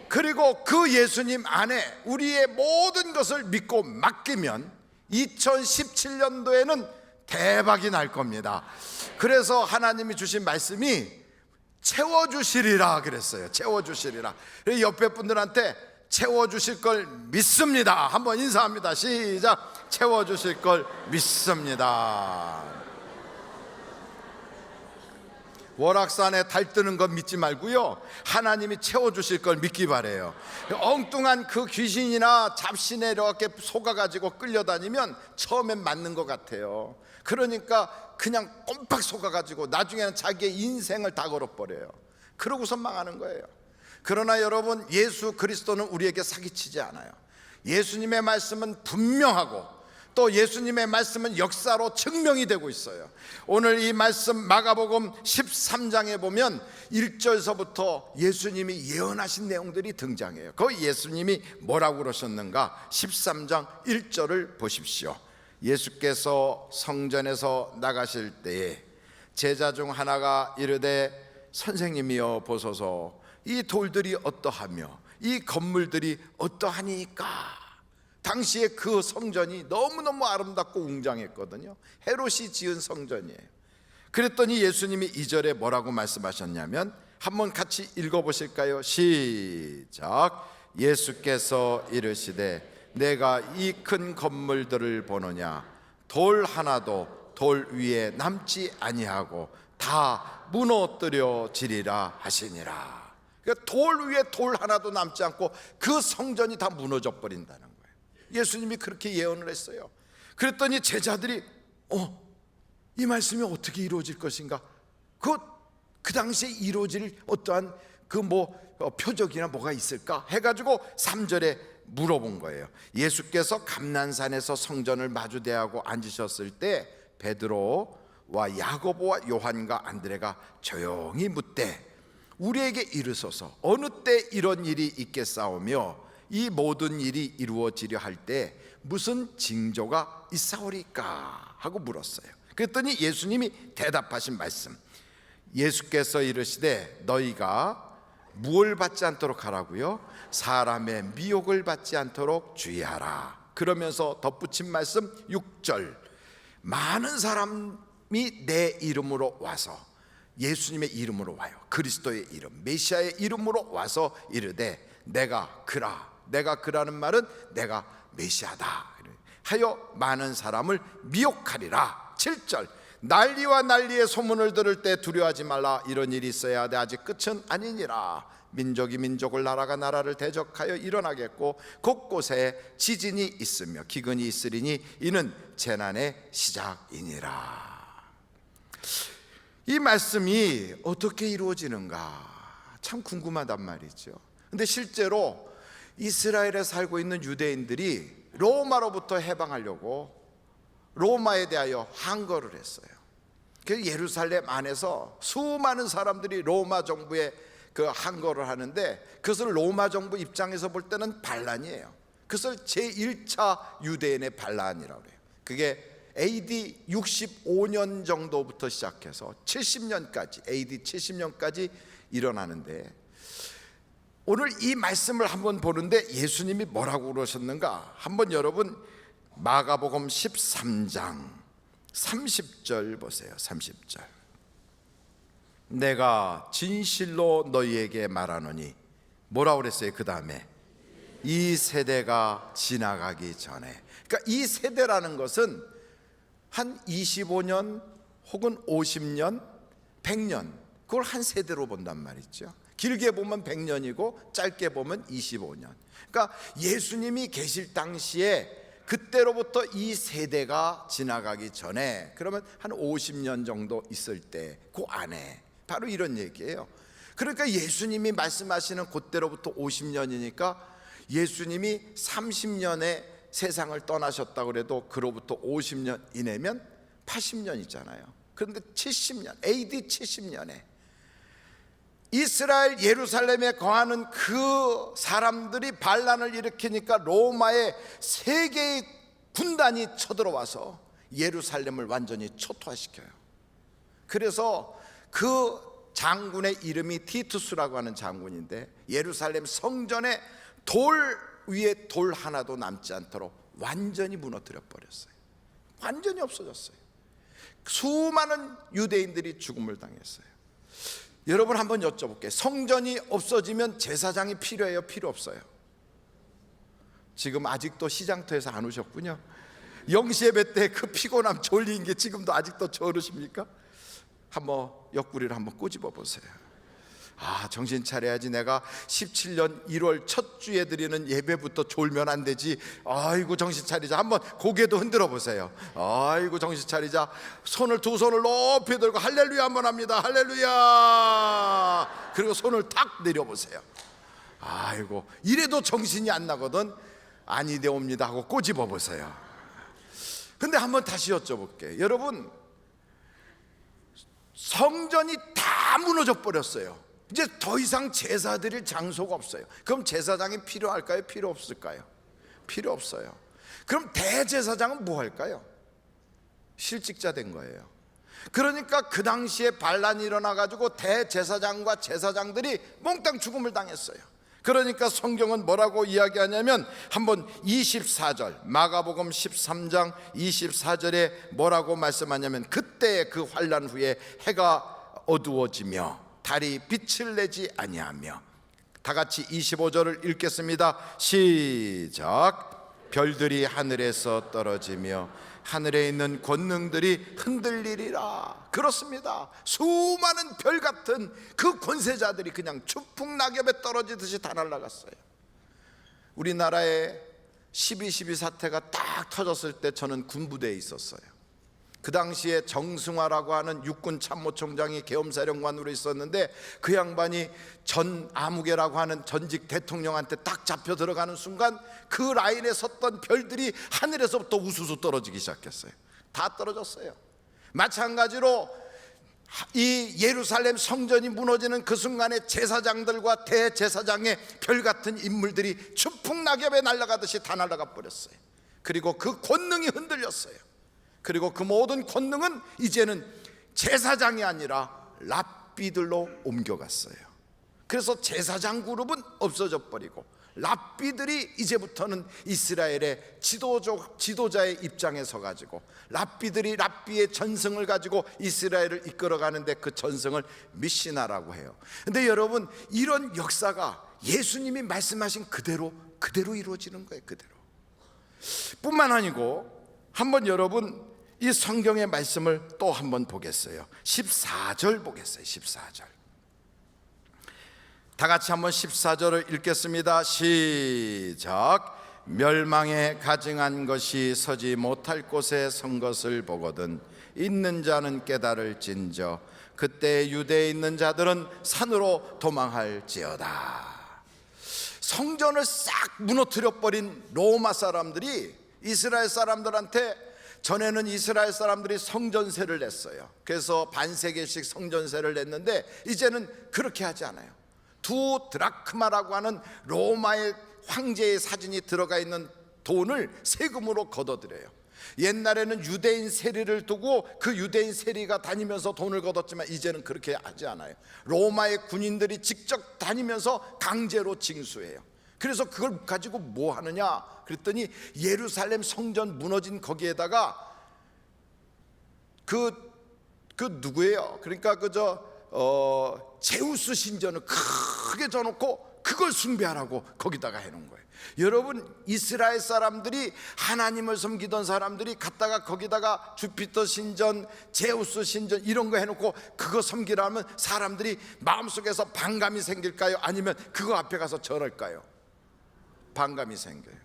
그리고 그 예수님 안에 우리의 모든 것을 믿고 맡기면 2017년도에는 대박이 날 겁니다. 그래서 하나님이 주신 말씀이 채워주시리라 그랬어요. 채워주시리라. 옆에 분들한테 채워주실 걸 믿습니다 한번 인사합니다. 시작. 채워주실 걸 믿습니다. 월악산에 달 뜨는 건 믿지 말고요, 하나님이 채워주실 걸 믿기 바래요. 엉뚱한 그 귀신이나 잡신에 이렇게 속아가지고 끌려다니면 처음엔 맞는 것 같아요. 그러니까 그냥 꼼빡 속아가지고 나중에는 자기의 인생을 다 걸어버려요. 그러고서 망하는 거예요. 그러나 여러분, 예수 그리스도는 우리에게 사기치지 않아요. 예수님의 말씀은 분명하고 또 예수님의 말씀은 역사로 증명이 되고 있어요. 오늘 이 말씀 마가복음 13장에 보면 1절서부터 예수님이 예언하신 내용들이 등장해요. 그 예수님이 뭐라고 그러셨는가? 13장 1절을 보십시오. 예수께서 성전에서 나가실 때에 제자 중 하나가 이르되 선생님이여 보소서, 이 돌들이 어떠하며 이 건물들이 어떠하니까. 당시에 그 성전이 너무너무 아름답고 웅장했거든요. 헤롯이 지은 성전이에요. 그랬더니 예수님이 2절에 뭐라고 말씀하셨냐면, 한번 같이 읽어보실까요? 시작. 예수께서 이르시되 내가 이 큰 건물들을 보느냐, 돌 하나도 돌 위에 남지 아니하고 다 무너뜨려지리라 하시니라. 그러니까 돌 위에 돌 하나도 남지 않고 그 성전이 다 무너져 버린다는 거예요. 예수님이 그렇게 예언을 했어요. 그랬더니 제자들이 이 말씀이 어떻게 이루어질 것인가? 그 당시에 이루어질 어떠한 표적이나 뭐가 있을까 해가지고 3절에 물어본 거예요. 예수께서 감난산에서 성전을 마주대하고 앉으셨을 때 베드로와 야고보와 요한과 안드레가 조용히 묻되 우리에게 이르소서 어느 때 이런 일이 있겠사오며 이 모든 일이 이루어지려 할 때 무슨 징조가 있사오리까 하고 물었어요. 그랬더니 예수님이 대답하신 말씀, 예수께서 이르시되 너희가 무엇을 받지 않도록 하라고요? 사람의 미혹을 받지 않도록 주의하라. 그러면서 덧붙인 말씀 6절, 많은 사람이 내 이름으로 와서, 예수님의 이름으로 와요. 그리스도의 이름, 메시아의 이름으로 와서 이르되 내가 그라. 내가 그라는 말은 내가 메시아다 하여 많은 사람을 미혹하리라. 7절, 난리와 난리의 소문을 들을 때 두려워하지 말라. 이런 일이 있어야 하되 아직 끝은 아니니라. 민족이 민족을, 나라가 나라를 대적하여 일어나겠고 곳곳에 지진이 있으며 기근이 있으리니 이는 재난의 시작이니라. 이 말씀이 어떻게 이루어지는가 참 궁금하단 말이죠. 근데 실제로 이스라엘에 살고 있는 유대인들이 로마로부터 해방하려고 로마에 대하여 항거를 했어요. 그래서 예루살렘 안에서 수많은 사람들이 로마 정부에 그 항거를 하는데, 그것을 로마 정부 입장에서 볼 때는 반란이에요. 그것을 제1차 유대인의 반란이라고 해요. 그게 AD 65년 정도부터 시작해서 70년까지, AD 70년까지 일어나는데, 오늘 이 말씀을 한번 보는데 예수님이 뭐라고 그러셨는가? 한번 여러분 마가복음 13장 30절 보세요. 30절. 내가 진실로 너희에게 말하노니, 뭐라고 그랬어요? 그 다음에 이 세대가 지나가기 전에. 그러니까 이 세대라는 것은 한 25년 혹은 50년, 100년, 그걸 한 세대로 본단 말이죠. 길게 보면 100년이고 짧게 보면 25년. 그러니까 예수님이 계실 당시에 그때로부터 이 세대가 지나가기 전에, 그러면 한 50년 정도 있을 때 그 안에 바로 이런 얘기예요. 그러니까 예수님이 말씀하시는 그때로부터 50년이니까 예수님이 30년에 세상을 떠나셨다고 그래도 그로부터 50년 이내면 80년이잖아요. 그런데 70년, AD 70년에 이스라엘 예루살렘에 거하는 그 사람들이 반란을 일으키니까 로마의 세 개의 군단이 쳐들어와서 예루살렘을 완전히 초토화시켜요. 그래서 그 장군의 이름이 티투스라고 하는 장군인데, 예루살렘 성전에 돌 위에 돌 하나도 남지 않도록 완전히 무너뜨려 버렸어요. 완전히 없어졌어요. 수많은 유대인들이 죽음을 당했어요. 여러분 한번 여쭤볼게요. 성전이 없어지면 제사장이 필요해요? 필요 없어요? 지금 아직도 시장터에서 안 오셨군요. 영시예배 때 그 피곤함 졸린 게 지금도 아직도 저르십니까? 한번 옆구리를 한번 꼬집어 보세요. 아, 정신 차려야지. 내가 17년 1월 첫 주에 드리는 예배부터 졸면 안 되지. 아이고, 정신 차리자. 한번 고개도 흔들어 보세요. 아이고, 정신 차리자. 두 손을 높이 들고 할렐루야 한번 합니다. 할렐루야. 그리고 손을 탁 내려보세요. 아이고, 이래도 정신이 안 나거든. 아니되옵니다 하고 꼬집어 보세요. 근데 한번 다시 여쭤볼게요. 여러분, 성전이 다 무너져 버렸어요. 이제 더 이상 제사 드릴 장소가 없어요. 그럼 제사장이 필요할까요? 필요 없을까요? 필요 없어요. 그럼 대제사장은 뭐 할까요? 실직자 된 거예요. 그러니까 그 당시에 반란이 일어나가지고 대제사장과 제사장들이 몽땅 죽음을 당했어요. 그러니까 성경은 뭐라고 이야기하냐면, 한번 24절, 마가복음 13장 24절에 뭐라고 말씀하냐면, 그때 그 환란 후에 해가 어두워지며 달이 빛을 내지 아니하며, 다 같이 25절을 읽겠습니다. 시작. 별들이 하늘에서 떨어지며 하늘에 있는 권능들이 흔들리리라. 그렇습니다. 수많은 별 같은 그 권세자들이 그냥 추풍낙엽에 떨어지듯이 다 날아갔어요. 우리나라에 12.12 사태가 딱 터졌을 때 저는 군부대에 있었어요. 그 당시에 정승화라고 하는 육군 참모총장이 계엄사령관으로 있었는데, 그 양반이 전 아무개라고 하는 전직 대통령한테 딱 잡혀 들어가는 순간 그 라인에 섰던 별들이 하늘에서부터 우수수 떨어지기 시작했어요. 다 떨어졌어요. 마찬가지로 이 예루살렘 성전이 무너지는 그 순간에 제사장들과 대제사장의 별 같은 인물들이 추풍낙엽에 날아가듯이 다 날아가 버렸어요. 그리고 그 권능이 흔들렸어요. 그리고 그 모든 권능은 이제는 제사장이 아니라 랍비들로 옮겨갔어요. 그래서 제사장 그룹은 없어져 버리고 랍비들이 이제부터는 이스라엘의 지도자의 입장에 서가지고, 랍비들이 랍비의 전승을 가지고 이스라엘을 이끌어가는데 그 전승을 미시나라고 해요. 근데 여러분, 이런 역사가 예수님이 말씀하신 그대로 이루어지는 거예요. 그대로. 뿐만 아니고, 한번 여러분 이 성경의 말씀을 또 한번 보겠어요. 14절 보겠어요. 14절. 다 같이 한번 14절을 읽겠습니다. 시작. 멸망에 가증한 것이 서지 못할 곳에 선 것을 보거든 있는 자는 깨달을진저 그때 유대에 있는 자들은 산으로 도망할지어다. 성전을 싹 무너뜨려 버린 로마 사람들이 이스라엘 사람들한테, 전에는 이스라엘 사람들이 성전세를 냈어요. 그래서 반세겔씩 성전세를 냈는데 이제는 그렇게 하지 않아요. 2 드라크마라고 하는 로마의 황제의 사진이 들어가 있는 돈을 세금으로 걷어들여요. 옛날에는 유대인 세리를 두고 그 유대인 세리가 다니면서 돈을 걷었지만 이제는 그렇게 하지 않아요. 로마의 군인들이 직접 다니면서 강제로 징수해요. 그래서 그걸 가지고 뭐 하느냐 그랬더니, 예루살렘 성전 무너진 거기에다가 그 누구예요? 그러니까 제우스 신전을 크게 져놓고 그걸 숭배하라고 거기다가 해놓은 거예요. 여러분, 이스라엘 사람들이 하나님을 섬기던 사람들이 갔다가 거기다가 주피터 신전, 제우스 신전 이런 거 해놓고 그거 섬기라면 사람들이 마음속에서 반감이 생길까요? 아니면 그거 앞에 가서 절할까요? 반감이 생겨요.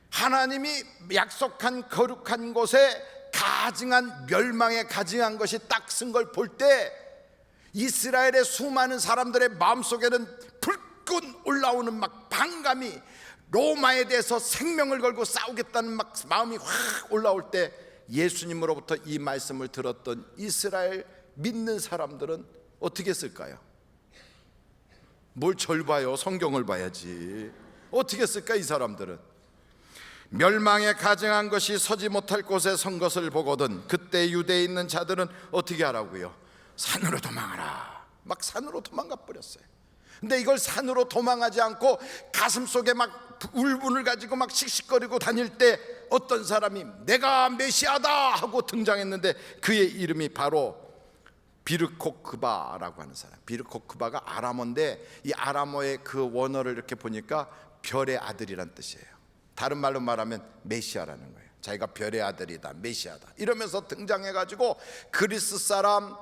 하나님이 약속한 거룩한 곳에 가증한, 멸망에 가증한 것이 딱 쓴 걸 볼 때 이스라엘의 수많은 사람들의 마음속에는 불끈 올라오는 막 반감이, 로마에 대해서 생명을 걸고 싸우겠다는 막 마음이 확 올라올 때, 예수님으로부터 이 말씀을 들었던 이스라엘 믿는 사람들은 어떻게 했을까요? 뭘 절 봐요? 성경을 봐야지. 어떻게 했을까? 이 사람들은 멸망에 가증한 것이 서지 못할 곳에 선 것을 보거든 그때 유대에 있는 자들은 어떻게 하라고요? 산으로 도망하라. 막 산으로 도망가 버렸어요. 근데 이걸 산으로 도망하지 않고 가슴속에 막 울분을 가지고 막 씩씩거리고 다닐 때 어떤 사람이 내가 메시아다 하고 등장했는데, 그의 이름이 바로 비르코크바라고 하는 사람. 비르코크바가 아람어인데 이 아람어의 그 원어를 이렇게 보니까 별의 아들이란 뜻이에요. 다른 말로 말하면 메시아라는 거예요. 자기가 별의 아들이다, 메시아다 이러면서 등장해가지고 그리스 사람,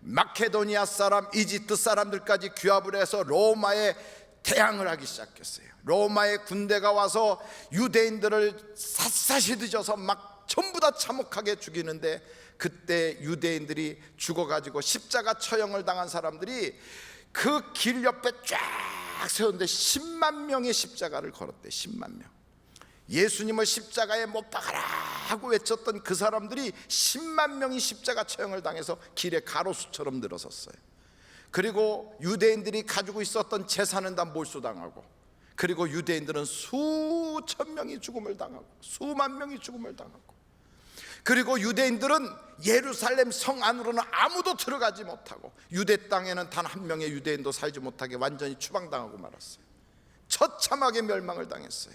마케도니아 사람, 이집트 사람들까지 규합을 해서 로마에 대항을 하기 시작했어요. 로마의 군대가 와서 유대인들을 샅샅이 뒤져서 막 전부 다 참혹하게 죽이는데, 그때 유대인들이 죽어가지고 십자가 처형을 당한 사람들이 그 길 옆에 쫙 세웠는데 10만 명의 십자가를 걸었대. 10만 명. 예수님을 십자가에 못 박아라 하고 외쳤던 그 사람들이 10만 명이 십자가 처형을 당해서 길에 가로수처럼 늘어섰어요. 그리고 유대인들이 가지고 있었던 재산은 다 몰수당하고, 그리고 유대인들은 수천 명이 죽음을 당하고 수만 명이 죽음을 당하고, 그리고 유대인들은 예루살렘 성 안으로는 아무도 들어가지 못하고 유대 땅에는 단 한 명의 유대인도 살지 못하게 완전히 추방당하고 말았어요. 처참하게 멸망을 당했어요.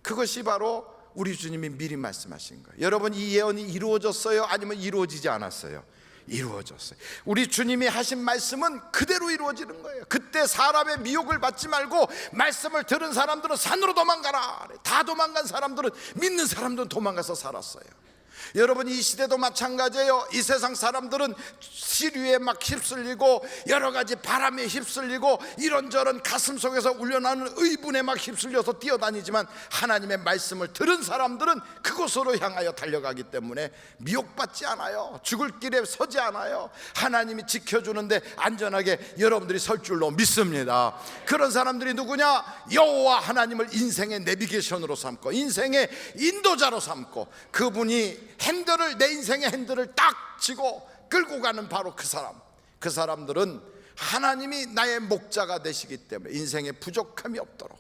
그것이 바로 우리 주님이 미리 말씀하신 거예요. 여러분, 이 예언이 이루어졌어요? 아니면 이루어지지 않았어요? 이루어졌어요. 우리 주님이 하신 말씀은 그대로 이루어지는 거예요. 그때 사람의 미혹을 받지 말고 말씀을 들은 사람들은 산으로 도망가라. 다 도망간 사람들은, 믿는 사람들은 도망가서 살았어요. 여러분, 이 시대도 마찬가지예요. 이 세상 사람들은 시류에 막 휩쓸리고 여러 가지 바람에 휩쓸리고 이런저런 가슴 속에서 울려나는 의분에 막 휩쓸려서 뛰어다니지만, 하나님의 말씀을 들은 사람들은 그곳으로 향하여 달려가기 때문에 미혹받지 않아요. 죽을 길에 서지 않아요. 하나님이 지켜주는데 안전하게 여러분들이 설 줄로 믿습니다. 그런 사람들이 누구냐? 여호와 하나님을 인생의 내비게이션으로 삼고 인생의 인도자로 삼고, 그분이 핸들을, 내 인생의 핸들을 딱 쥐고 끌고 가는 바로 그 사람. 그 사람들은 하나님이 나의 목자가 되시기 때문에 인생에 부족함이 없도록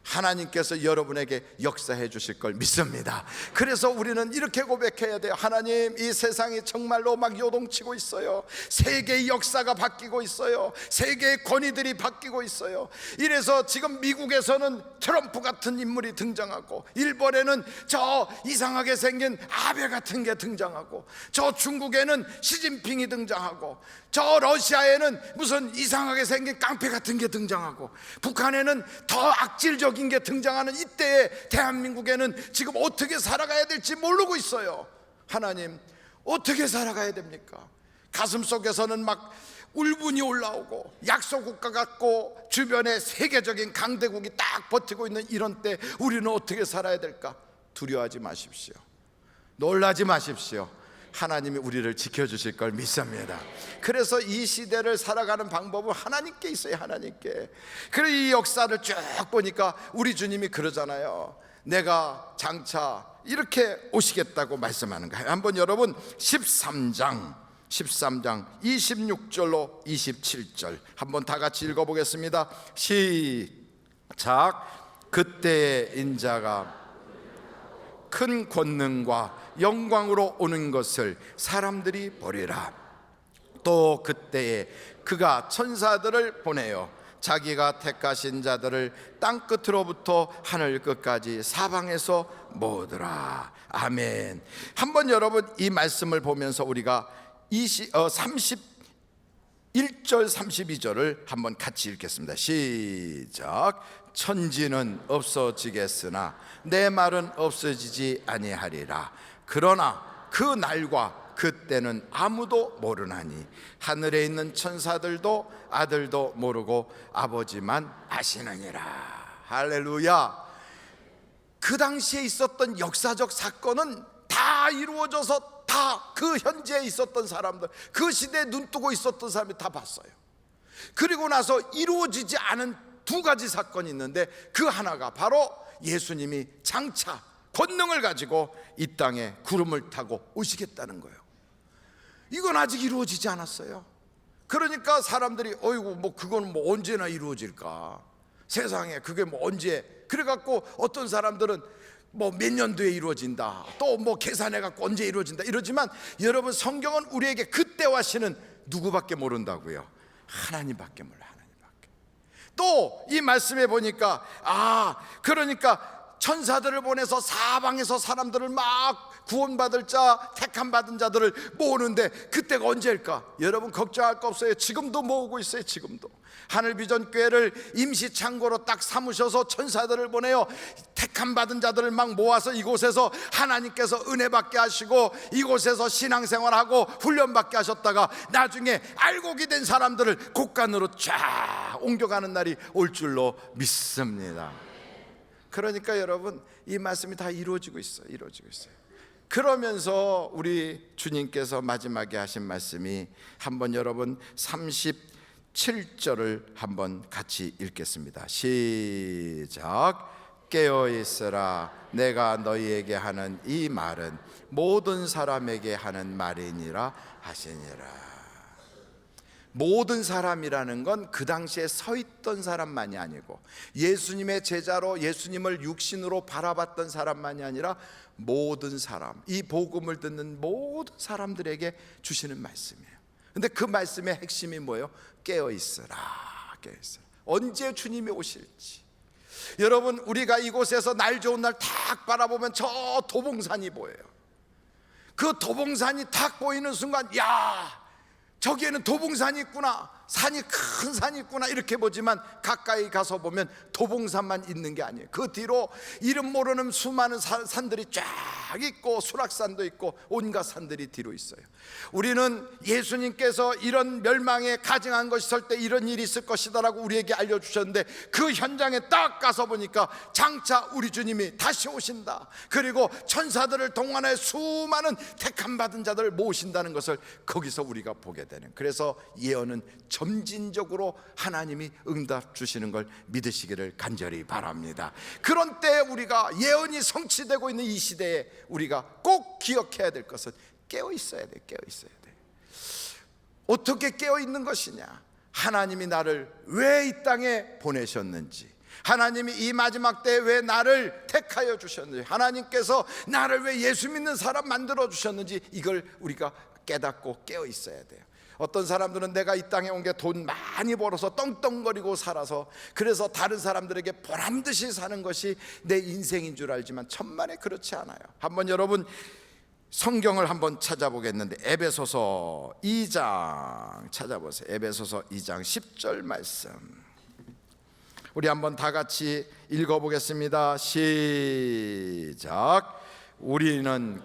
하나님께서 여러분에게 역사해 주실 걸 믿습니다. 그래서 우리는 이렇게 고백해야 돼요. 하나님, 이 세상이 정말로 막 요동치고 있어요. 세계의 역사가 바뀌고 있어요. 세계의 권위들이 바뀌고 있어요. 이래서 지금 미국에서는 트럼프 같은 인물이 등장하고, 일본에는 저 이상하게 생긴 아베 같은 게 등장하고, 저 중국에는 시진핑이 등장하고, 저 러시아에는 무슨 이상하게 생긴 깡패 같은 게 등장하고, 북한에는 더 악질적인 게 등장하는 이때에 대한민국에는 지금 어떻게 살아가야 될지 모르고 있어요. 하나님, 어떻게 살아가야 됩니까? 가슴 속에서는 막 울분이 올라오고, 약소국가 같고 주변에 세계적인 강대국이 딱 버티고 있는 이런 때 우리는 어떻게 살아야 될까? 두려워하지 마십시오. 놀라지 마십시오. 하나님이 우리를 지켜주실 걸 믿습니다. 그래서 이 시대를 살아가는 방법은 하나님께 있어요. 하나님께. 그리고 이 역사를 쭉 보니까 우리 주님이 그러잖아요. 내가 장차 이렇게 오시겠다고 말씀하는 거예요. 한번 여러분 13장 26절로 27절 한번 다 같이 읽어보겠습니다. 시작. 그때의 인자가 큰 권능과 영광으로 오는 것을 사람들이 보리라. 또 그때에 그가 천사들을 보내어 자기가 택하신 자들을 땅 끝으로부터 하늘 끝까지 사방에서 모으더라. 아멘. 한번 여러분 이 말씀을 보면서 우리가 31절 32절을 한번 같이 읽겠습니다. 시작. 천지는 없어지겠으나 내 말은 없어지지 아니하리라. 그러나 그 날과 그때는 아무도 모르나니 하늘에 있는 천사들도 아들도 모르고 아버지만 아시느니라. 할렐루야. 그 당시에 있었던 역사적 사건은 다 이루어져서 다 그 현재에 있었던 사람들, 그 시대에 눈뜨고 있었던 사람이 다 봤어요. 그리고 나서 이루어지지 않은 두 가지 사건이 있는데, 그 하나가 바로 예수님이 장차 권능을 가지고 이 땅에 구름을 타고 오시겠다는 거예요. 이건 아직 이루어지지 않았어요. 그러니까 사람들이 어이구 뭐 그건 뭐 언제나 이루어질까, 세상에 그게 뭐 언제, 그래갖고 어떤 사람들은 뭐 몇 년도에 이루어진다, 또 뭐 계산해갖고 언제 이루어진다 이러지만, 여러분 성경은 우리에게 그때와 시는 누구밖에 모른다고요? 하나님밖에 몰라. 하나님밖에. 또 이 말씀에 보니까 그러니까 천사들을 보내서 사방에서 사람들을 막 구원받을 자, 택함 받은 자들을 모으는데 그때가 언제일까? 여러분 걱정할 거 없어요. 지금도 모으고 있어요. 지금도 하늘비전교회를 임시 창고로 딱 삼으셔서 천사들을 보내요. 택 택함 받은 자들을 막 모아서 이곳에서 하나님께서 은혜 받게 하시고 이곳에서 신앙생활하고 훈련받게 하셨다가 나중에 알곡이 된 사람들을 곳간으로 쫙 옮겨가는 날이 올 줄로 믿습니다. 그러니까 여러분, 이 말씀이 다 이루어지고 있어요. 이루어지고 있어요. 그러면서 우리 주님께서 마지막에 하신 말씀이, 한번 여러분 37절을 한번 같이 읽겠습니다. 시작. 깨어 있으라. 내가 너희에게 하는 이 말은 모든 사람에게 하는 말이니라 하시니라. 모든 사람이라는 건 그 당시에 서 있던 사람만이 아니고 예수님의 제자로 예수님을 육신으로 바라봤던 사람만이 아니라 모든 사람, 이 복음을 듣는 모든 사람들에게 주시는 말씀이에요. 근데 그 말씀의 핵심이 뭐예요? 깨어 있으라. 깨어 있으라. 언제 주님이 오실지. 여러분, 우리가 이곳에서 날 좋은 날 탁 바라보면 저 도봉산이 보여요. 그 도봉산이 탁 보이는 순간, 야, 저기에는 도봉산이 있구나, 산이 큰 산이 있구나, 이렇게 보지만 가까이 가서 보면 도봉산만 있는 게 아니에요. 그 뒤로 이름 모르는 수많은 산들이 쫙 있고 수락산도 있고 온갖 산들이 뒤로 있어요. 우리는 예수님께서 이런 멸망에 가증한 것이 있을 때 이런 일이 있을 것이다라고 우리에게 알려주셨는데, 그 현장에 딱 가서 보니까 장차 우리 주님이 다시 오신다, 그리고 천사들을 동원해 수많은 택함 받은 자들을 모으신다는 것을 거기서 우리가 보게 되는, 그래서 예언은 점진적으로 하나님이 응답 주시는 걸 믿으시기를 간절히 바랍니다. 그런 때 우리가 예언이 성취되고 있는 이 시대에 우리가 꼭 기억해야 될 것은 깨어 있어야 돼. 깨어 있어야 돼. 어떻게 깨어 있는 것이냐? 하나님이 나를 왜 이 땅에 보내셨는지, 하나님이 이 마지막 때에 왜 나를 택하여 주셨는지, 하나님께서 나를 왜 예수 믿는 사람 만들어 주셨는지, 이걸 우리가 깨닫고 깨어 있어야 돼요. 어떤 사람들은 내가 이 땅에 온 게 돈 많이 벌어서 떵떵거리고 살아서, 그래서 다른 사람들에게 보란듯이 사는 것이 내 인생인 줄 알지만 천만에 그렇지 않아요. 한번 여러분 성경을 한번 찾아보겠는데, 에베소서 2장 찾아보세요. 에베소서 2장 10절 말씀 우리 한번 다 같이 읽어보겠습니다. 시작. 우리는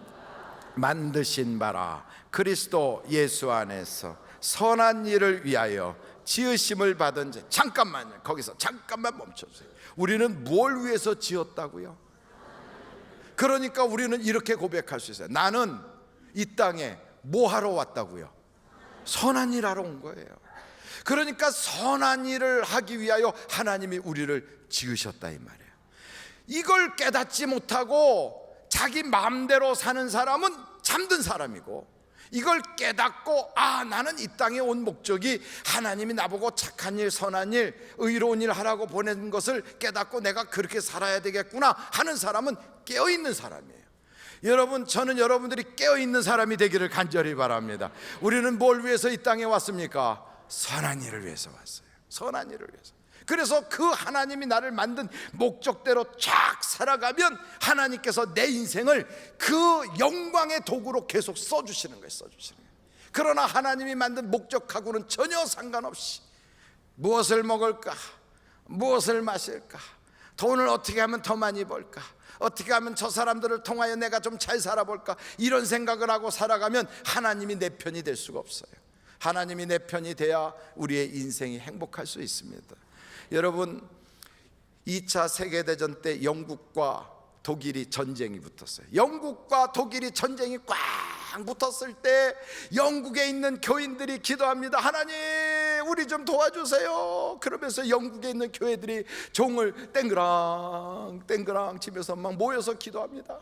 만드신 바라 그리스도 예수 안에서 선한 일을 위하여 지으심을 받은 자. 잠깐만요, 거기서 잠깐만 멈춰주세요. 우리는 뭘 위해서 지었다고요? 그러니까 우리는 이렇게 고백할 수 있어요. 나는 이 땅에 뭐 하러 왔다고요? 선한 일 하러 온 거예요. 그러니까 선한 일을 하기 위하여 하나님이 우리를 지으셨다 이 말이에요. 이걸 깨닫지 못하고 자기 마음대로 사는 사람은 잠든 사람이고, 이걸 깨닫고 나는 이 땅에 온 목적이 하나님이 나보고 착한 일, 선한 일, 의로운 일 하라고 보낸 것을 깨닫고 내가 그렇게 살아야 되겠구나 하는 사람은 깨어있는 사람이에요. 여러분, 저는 여러분들이 깨어있는 사람이 되기를 간절히 바랍니다. 우리는 뭘 위해서 이 땅에 왔습니까? 선한 일을 위해서 왔어요. 선한 일을 위해서. 그래서 그 하나님이 나를 만든 목적대로 쫙 살아가면 하나님께서 내 인생을 그 영광의 도구로 계속 써주시는 거예요. 써주시는 거예요. 그러나 하나님이 만든 목적하고는 전혀 상관없이 무엇을 먹을까, 무엇을 마실까, 돈을 어떻게 하면 더 많이 벌까, 어떻게 하면 저 사람들을 통하여 내가 좀 잘 살아볼까, 이런 생각을 하고 살아가면 하나님이 내 편이 될 수가 없어요. 하나님이 내 편이 돼야 우리의 인생이 행복할 수 있습니다. 여러분, 2차 세계대전 때 영국과 독일이 전쟁이 붙었어요. 영국과 독일이 전쟁이 꽉 붙었을 때 영국에 있는 교인들이 기도합니다. 하나님, 우리 좀 도와주세요. 그러면서 영국에 있는 교회들이 종을 땡그랑 땡그랑 치면서 막 모여서 기도합니다.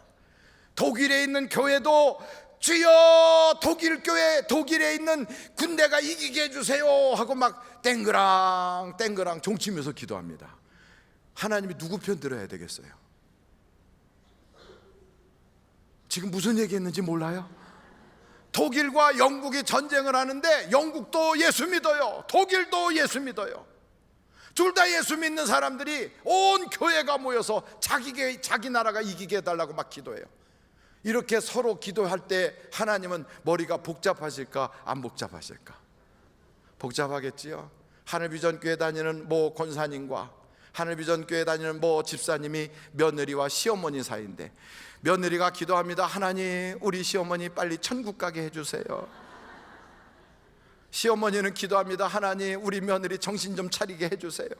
독일에 있는 교회도 주여 독일 교회, 독일에 있는 군대가 이기게 해주세요 하고 막 땡그랑 땡그랑 종치면서 기도합니다. 하나님이 누구 편 들어야 되겠어요? 지금 무슨 얘기했는지 몰라요? 독일과 영국이 전쟁을 하는데 영국도 예수 믿어요, 독일도 예수 믿어요. 둘 다 예수 믿는 사람들이 온 교회가 모여서 자기 나라가 이기게 해달라고 막 기도해요. 이렇게 서로 기도할 때 하나님은 머리가 복잡하실까 안 복잡하실까? 복잡하겠지요. 하늘비전교회 다니는 모 권사님과 하늘비전교회 다니는 모 집사님이 며느리와 시어머니 사이인데 며느리가 기도합니다. 하나님, 우리 시어머니 빨리 천국 가게 해주세요. 시어머니는 기도합니다. 하나님, 우리 며느리 정신 좀 차리게 해주세요.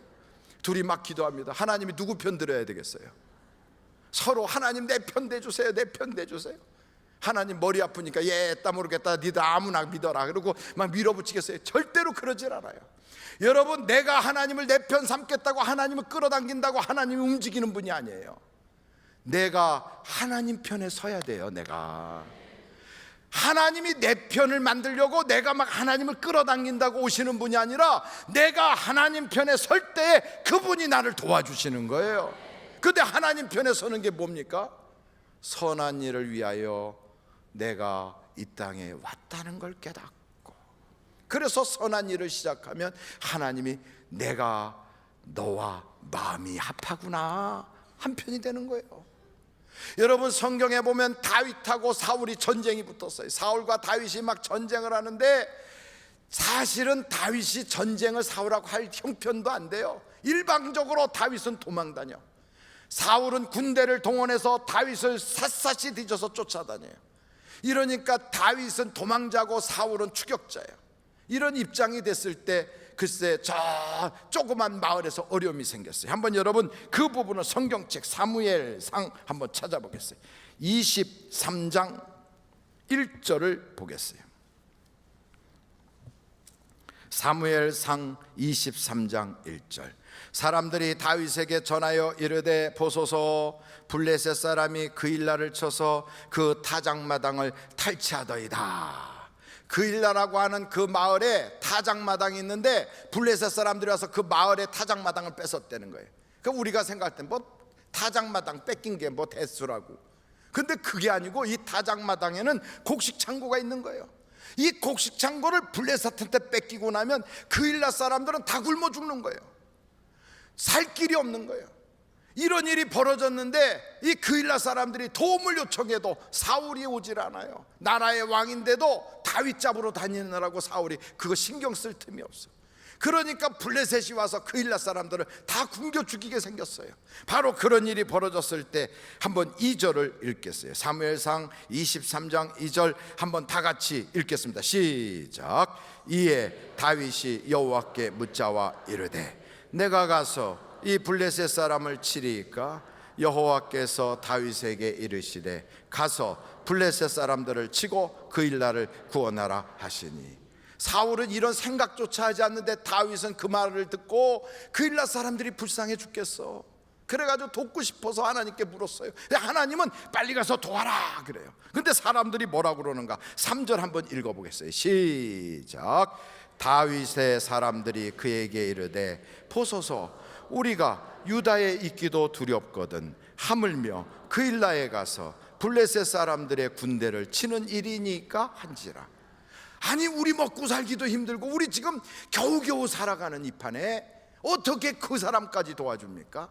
둘이 막 기도합니다. 하나님이 누구 편 들어야 되겠어요? 서로 하나님 내 편 대주세요, 내 편 대주세요. 하나님 머리 아프니까 얘따 모르겠다, 니들 아무나 믿어라 그러고 막 밀어붙이겠어요? 절대로 그러질 않아요. 여러분, 내가 하나님을 내 편 삼겠다고 하나님을 끌어당긴다고 하나님이 움직이는 분이 아니에요. 내가 하나님 편에 서야 돼요. 내가 하나님이 내 편을 만들려고 내가 막 하나님을 끌어당긴다고 오시는 분이 아니라 내가 하나님 편에 설 때 그분이 나를 도와주시는 거예요. 근데 하나님 편에 서는 게 뭡니까? 선한 일을 위하여 내가 이 땅에 왔다는 걸 깨닫고, 그래서 선한 일을 시작하면 하나님이 내가 너와 마음이 합하구나 한편이 되는 거예요. 여러분, 성경에 보면 다윗하고 사울이 전쟁이 붙었어요. 사울과 다윗이 막 전쟁을 하는데 사실은 다윗이 전쟁을 사울하고 할 형편도 안 돼요. 일방적으로 다윗은 도망다녀. 사울은 군대를 동원해서 다윗을 샅샅이 뒤져서 쫓아다녀요. 이러니까 다윗은 도망자고 사울은 추격자예요. 이런 입장이 됐을 때 글쎄 저 조그만 마을에서 어려움이 생겼어요. 한번 여러분 그 부분을 성경책 사무엘상 한번 찾아보겠어요. 23장 1절을 보겠어요. 사무엘상 23장 1절. 사람들이 다윗에게 전하여 이르되 보소서, 블레셋 사람이 그일라를 쳐서 그 타작마당을 탈취하더이다. 그일라라고 하는 그 마을에 타작마당이 있는데 블레셋 사람들이 와서 그 마을의 타작마당을 뺏었다는 거예요. 그러니까 우리가 생각할 때 뭐 타작마당 뺏긴 게 뭐 대수라고. 근데 그게 아니고 이 타작마당에는 곡식 창고가 있는 거예요. 이 곡식 창고를 블레셋한테 뺏기고 나면 그일라 사람들은 다 굶어 죽는 거예요. 살 길이 없는 거예요. 이런 일이 벌어졌는데 이 그일라 사람들이 도움을 요청해도 사울이 오질 않아요. 나라의 왕인데도 다윗 잡으러 다니느라고 사울이 그거 신경 쓸 틈이 없어. 그러니까 블레셋이 와서 그일라 사람들을 다 굶겨 죽이게 생겼어요. 바로 그런 일이 벌어졌을 때 한번 2절을 읽겠어요. 사무엘상 23장 2절 한번 다 같이 읽겠습니다. 시작. 이에 다윗이 여호와께 묻자와 이르되 내가 가서 이 블레셋 사람을 치리이까? 여호와께서 다윗에게 이르시되 가서 블레셋 사람들을 치고 그일라를 구원하라 하시니. 사울은 이런 생각조차 하지 않는데 다윗은 그 말을 듣고 그일라 사람들이 불쌍해 죽겠어. 그래가지고 돕고 싶어서 하나님께 물었어요. 하나님은 빨리 가서 도와라 그래요. 근데 사람들이 뭐라고 그러는가? 3절 한번 읽어보겠어요. 시작. 다윗의 사람들이 그에게 이르되 보소서, 우리가 유다에 있기도 두렵거든 하물며 그일라에 가서 블레셋 사람들의 군대를 치는 일이니까 한지라. 아니, 우리 먹고 살기도 힘들고 우리 지금 겨우겨우 살아가는 이 판에 어떻게 그 사람까지 도와줍니까?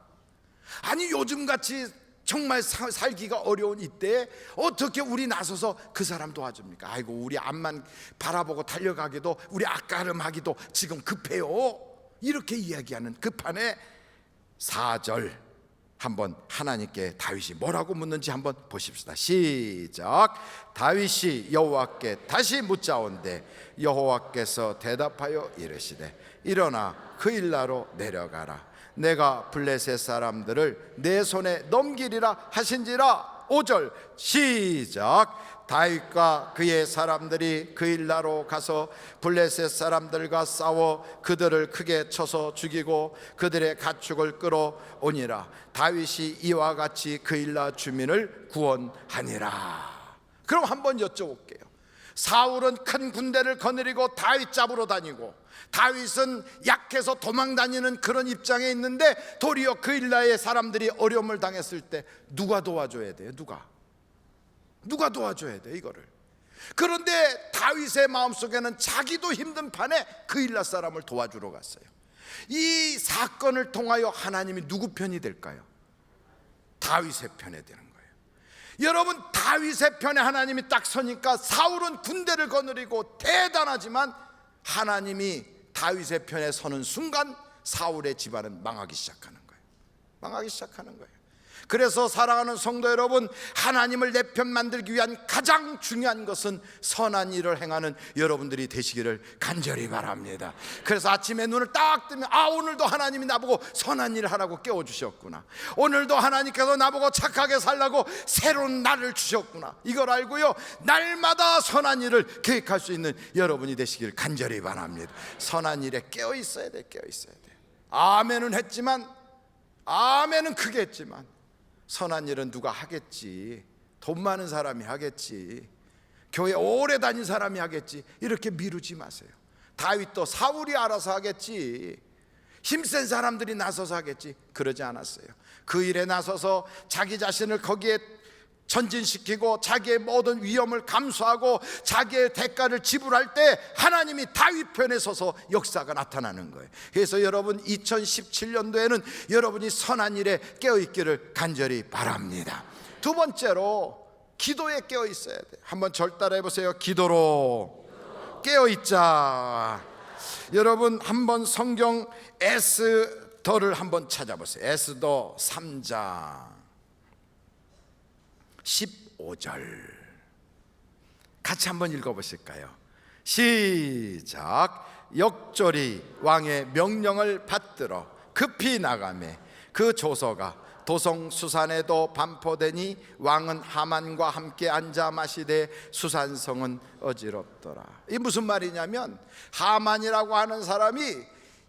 아니, 요즘같이 정말 살기가 어려운 이때에 어떻게 우리 나서서 그 사람 도와줍니까? 아이고, 우리 앞만 바라보고 달려가기도, 우리 앞가름하기도 지금 급해요. 이렇게 이야기하는 그 판에 4절 한번 하나님께 다윗이 뭐라고 묻는지 한번 보십시다. 시작. 다윗이 여호와께 다시 묻자온데 여호와께서 대답하여 이르시되 일어나 그일라로 내려가라. 내가 블레셋 사람들을 내 손에 넘기리라 하신지라. 5절 시작. 다윗과 그의 사람들이 그일라로 가서 블레셋 사람들과 싸워 그들을 크게 쳐서 죽이고 그들의 가축을 끌어오니라. 다윗이 이와 같이 그일라 주민을 구원하니라. 그럼 한번 여쭤볼게요. 사울은 큰 군대를 거느리고 다윗 잡으러 다니고 다윗은 약해서 도망다니는 그런 입장에 있는데 도리어 그일라의 사람들이 어려움을 당했을 때 누가 도와줘야 돼요? 누가 도와줘야 돼 이거를? 그런데 다윗의 마음속에는 자기도 힘든 판에 그일라 사람을 도와주러 갔어요. 이 사건을 통하여 하나님이 누구 편이 될까요? 다윗의 편에 되는 거예요. 여러분, 다윗의 편에 하나님이 딱 서니까 사울은 군대를 거느리고 대단하지만 하나님이 다윗의 편에 서는 순간 사울의 집안은 망하기 시작하는 거예요. 망하기 시작하는 거예요. 그래서 사랑하는 성도 여러분, 하나님을 내 편 만들기 위한 가장 중요한 것은 선한 일을 행하는 여러분들이 되시기를 간절히 바랍니다. 그래서 아침에 눈을 딱 뜨면 오늘도 하나님이 나보고 선한 일을 하라고 깨워주셨구나, 오늘도 하나님께서 나보고 착하게 살라고 새로운 날을 주셨구나, 이걸 알고요 날마다 선한 일을 계획할 수 있는 여러분이 되시기를 간절히 바랍니다. 선한 일에 깨어 있어야 돼. 깨어 있어야 돼. 아멘은 했지만, 아멘은 크게 했지만 선한 일은 누가 하겠지? 돈 많은 사람이 하겠지, 교회 오래 다닌 사람이 하겠지, 이렇게 미루지 마세요. 다윗도 사울이 알아서 하겠지, 힘센 사람들이 나서서 하겠지, 그러지 않았어요. 그 일에 나서서 자기 자신을 거기에 전진시키고 자기의 모든 위험을 감수하고 자기의 대가를 지불할 때 하나님이 다윗 편에 서서 역사가 나타나는 거예요. 그래서 여러분 2017년도에는 여러분이 선한 일에 깨어있기를 간절히 바랍니다. 두 번째로 기도에 깨어있어야 돼요. 한번 절 따라해 보세요. 기도로 깨어있자. 여러분 한번 성경 에스더를 한번 찾아보세요. 에스더 3장 15절 같이 한번 읽어보실까요? 시작. 역졸이 왕의 명령을 받들어 급히 나가매 그 조서가 도성 수산에도 반포되니 왕은 하만과 함께 앉아 마시되 수산성은 어지럽더라. 이 무슨 말이냐면, 하만이라고 하는 사람이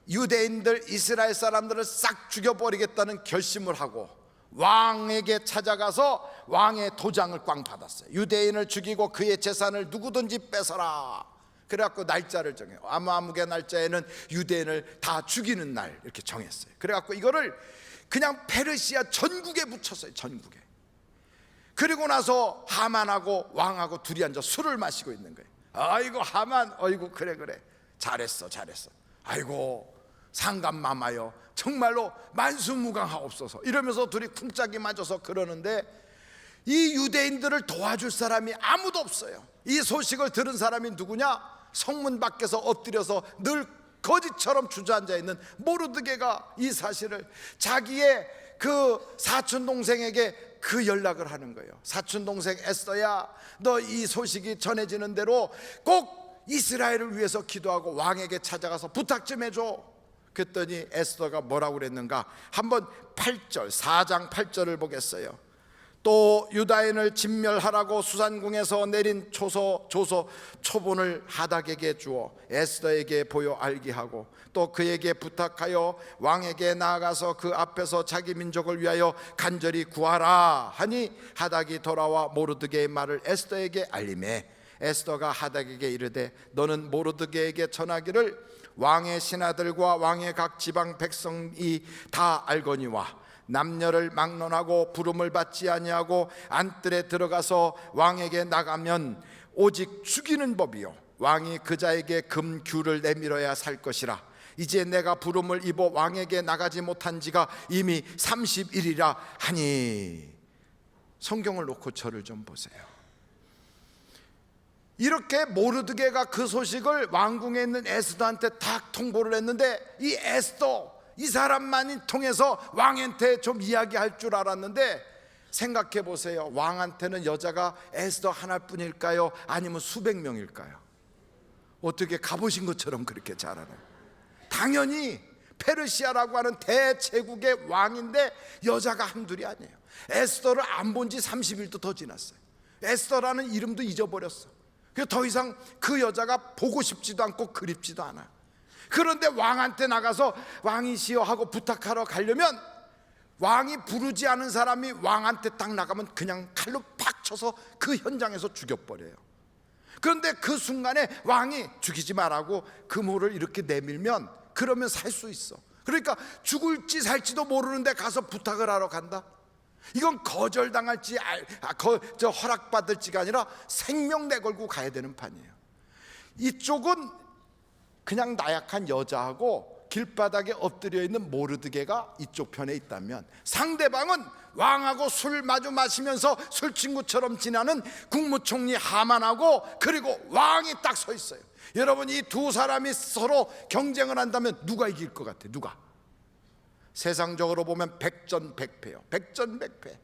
유대인들, 이스라엘 사람들을 싹 죽여버리겠다는 결심을 하고 왕에게 찾아가서 왕의 도장을 꽝 받았어요. 유대인을 죽이고 그의 재산을 누구든지 뺏어라. 그래갖고 날짜를 정해요. 아무개 날짜에는 유대인을 다 죽이는 날 이렇게 정했어요. 그래갖고 이거를 그냥 페르시아 전국에 붙였어요. 전국에. 그리고 나서 하만하고 왕하고 둘이 앉아 술을 마시고 있는 거예요. 아이고 하만, 아이고 그래 잘했어. 아이고 상감마마여, 정말로 만수무강하옵소서, 이러면서 둘이 쿵짝이 맞아서 그러는데 이 유대인들을 도와줄 사람이 아무도 없어요. 이 소식을 들은 사람이 누구냐? 성문 밖에서 엎드려서 늘 거지처럼 주저앉아 있는 모르드게가 이 사실을 자기의 그 사촌 동생에게 그 연락을 하는 거예요. 사촌 동생 에스더야, 너 이 소식이 전해지는 대로 꼭 이스라엘을 위해서 기도하고 왕에게 찾아가서 부탁 좀 해줘. 그랬더니 에스더가 뭐라고 그랬는가? 한번 8절, 4장 8절을 보겠어요. 또 유다인을 진멸하라고 수산궁에서 내린 조서 초본을 하닥에게 주어 에스더에게 보여 알게 하고 또 그에게 부탁하여 왕에게 나아가서 그 앞에서 자기 민족을 위하여 간절히 구하라 하니 하닥이 돌아와 모르드게의 말을 에스더에게 알리매 에스더가 하닥에게 이르되 너는 모르드게에게 전하기를 왕의 신하들과 왕의 각 지방 백성이 다 알거니와 남녀를 막론하고 부름을 받지 아니하고 안뜰에 들어가서 왕에게 나가면 오직 죽이는 법이요 왕이 그자에게 금규를 내밀어야 살 것이라. 이제 내가 부름을 입어 왕에게 나가지 못한 지가 이미 30일이라 하니. 성경을 놓고 저를 좀 보세요. 이렇게 모르드게가 그 소식을 왕궁에 있는 에스더한테 딱 통보를 했는데 이 에스더, 이 사람만이 통해서 왕한테 좀 이야기할 줄 알았는데 생각해 보세요. 왕한테는 여자가 에스더 하나뿐일까요? 아니면 수백 명일까요? 어떻게 가보신 것처럼 그렇게 잘 알아요? 당연히 페르시아라고 하는 대제국의 왕인데 여자가 한둘이 아니에요. 에스더를 안 본 지 30일도 더 지났어요. 에스더라는 이름도 잊어버렸어. 그래서 더 이상 그 여자가 보고 싶지도 않고 그립지도 않아. 그런데 왕한테 나가서 왕이시여 하고 부탁하러 가려면 왕이 부르지 않은 사람이 왕한테 딱 나가면 그냥 칼로 팍 쳐서 그 현장에서 죽여버려요. 그런데 그 순간에 왕이 죽이지 말라고 금호를 이렇게 내밀면 그러면 살 수 있어. 그러니까 죽을지 살지도 모르는데 가서 부탁을 하러 간다? 이건 거절당할지 허락받을지가 아니라 생명 내걸고 가야 되는 판이에요. 이쪽은 그냥 나약한 여자하고 길바닥에 엎드려 있는 모르드게가 이쪽 편에 있다면 상대방은 왕하고 술 마주 마시면서 술친구처럼 지나는 국무총리 하만하고 그리고 왕이 딱 서 있어요. 여러분 이 두 사람이 서로 경쟁을 한다면 누가 이길 것 같아요? 누가? 세상적으로 보면 백전백패요. 백전백패.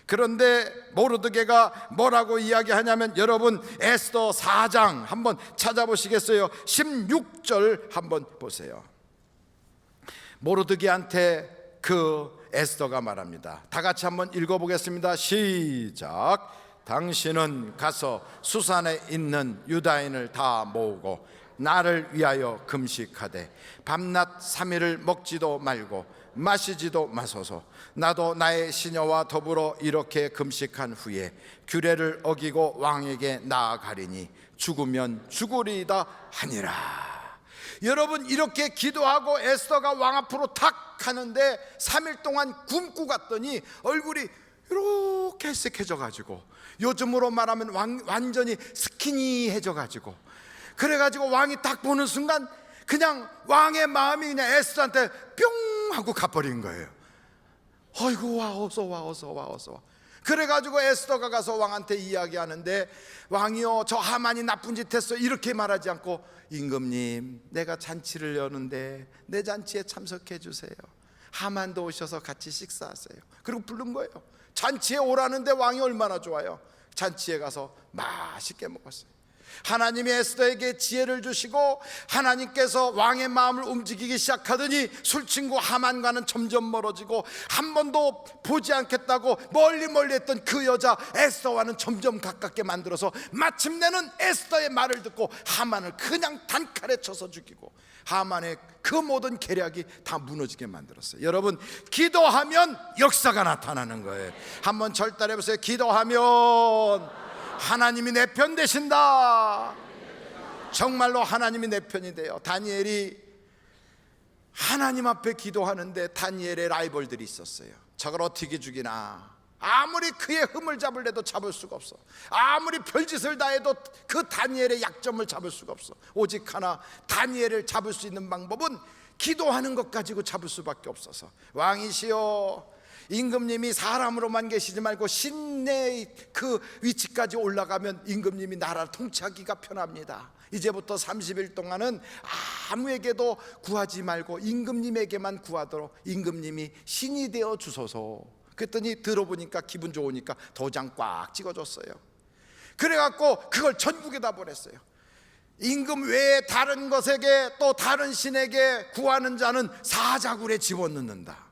그런데 모르드게가 뭐라고 이야기하냐면, 여러분 에스더 4장 한번 찾아보시겠어요? 16절 한번 보세요. 모르드게한테 그 에스더가 말합니다. 다 같이 한번 읽어보겠습니다. 시작. 당신은 가서 수산에 있는 유다인을 다 모으고 나를 위하여 금식하되 밤낮 3일을 먹지도 말고 마시지도 마소서. 나도 나의 시녀와 더불어 이렇게 금식한 후에 규례를 어기고 왕에게 나아가리니 죽으면 죽으리이다 하니라. 여러분, 이렇게 기도하고 에스더가 왕 앞으로 탁 가는데 3일 동안 굶고 갔더니 얼굴이 이렇게 헬쓱해져 가지고, 요즘으로 말하면 완전히 스키니해져 가지고, 그래가지고 왕이 딱 보는 순간 그냥 왕의 마음이 그냥 에스더한테 뿅 하고 가버린 거예요. 어이구, 와, 어서 와, 어서 와, 어서 와. 그래가지고 에스더가 가서 왕한테 이야기하는데, 왕이요, 저 하만이 나쁜 짓 했어, 이렇게 말하지 않고, 임금님, 내가 잔치를 여는데 내 잔치에 참석해 주세요. 하만도 오셔서 같이 식사하세요. 그리고 부른 거예요. 잔치에 오라는데 왕이 얼마나 좋아요. 잔치에 가서 맛있게 먹었어요. 하나님이 에스더에게 지혜를 주시고 하나님께서 왕의 마음을 움직이기 시작하더니 술친구 하만과는 점점 멀어지고, 한 번도 보지 않겠다고 멀리 했던 그 여자 에스더와는 점점 가깝게 만들어서 마침내는 에스더의 말을 듣고 하만을 그냥 단칼에 쳐서 죽이고, 하만의 그 모든 계략이 다 무너지게 만들었어요. 여러분, 기도하면 역사가 나타나는 거예요. 한번 절단해 보세요. 기도하면 하나님이 내 편 되신다. 정말로 하나님이 내 편이 돼요. 다니엘이 하나님 앞에 기도하는데 다니엘의 라이벌들이 있었어요. 저걸 어떻게 죽이나. 아무리 그의 흠을 잡으려도 잡을 수가 없어. 아무리 별짓을 다 해도 그 다니엘의 약점을 잡을 수가 없어. 오직 하나, 다니엘을 잡을 수 있는 방법은 기도하는 것 가지고 잡을 수밖에 없어서, 왕이시여, 임금님이 사람으로만 계시지 말고 신의 그 위치까지 올라가면 임금님이 나라를 통치하기가 편합니다. 이제부터 30일 동안은 아무에게도 구하지 말고 임금님에게만 구하도록 임금님이 신이 되어 주소서. 그랬더니 들어보니까 기분 좋으니까 도장 꽉 찍어줬어요. 그래갖고 그걸 전국에다 보냈어요. 임금 외에 다른 것에게 또 다른 신에게 구하는 자는 사자굴에 집어넣는다.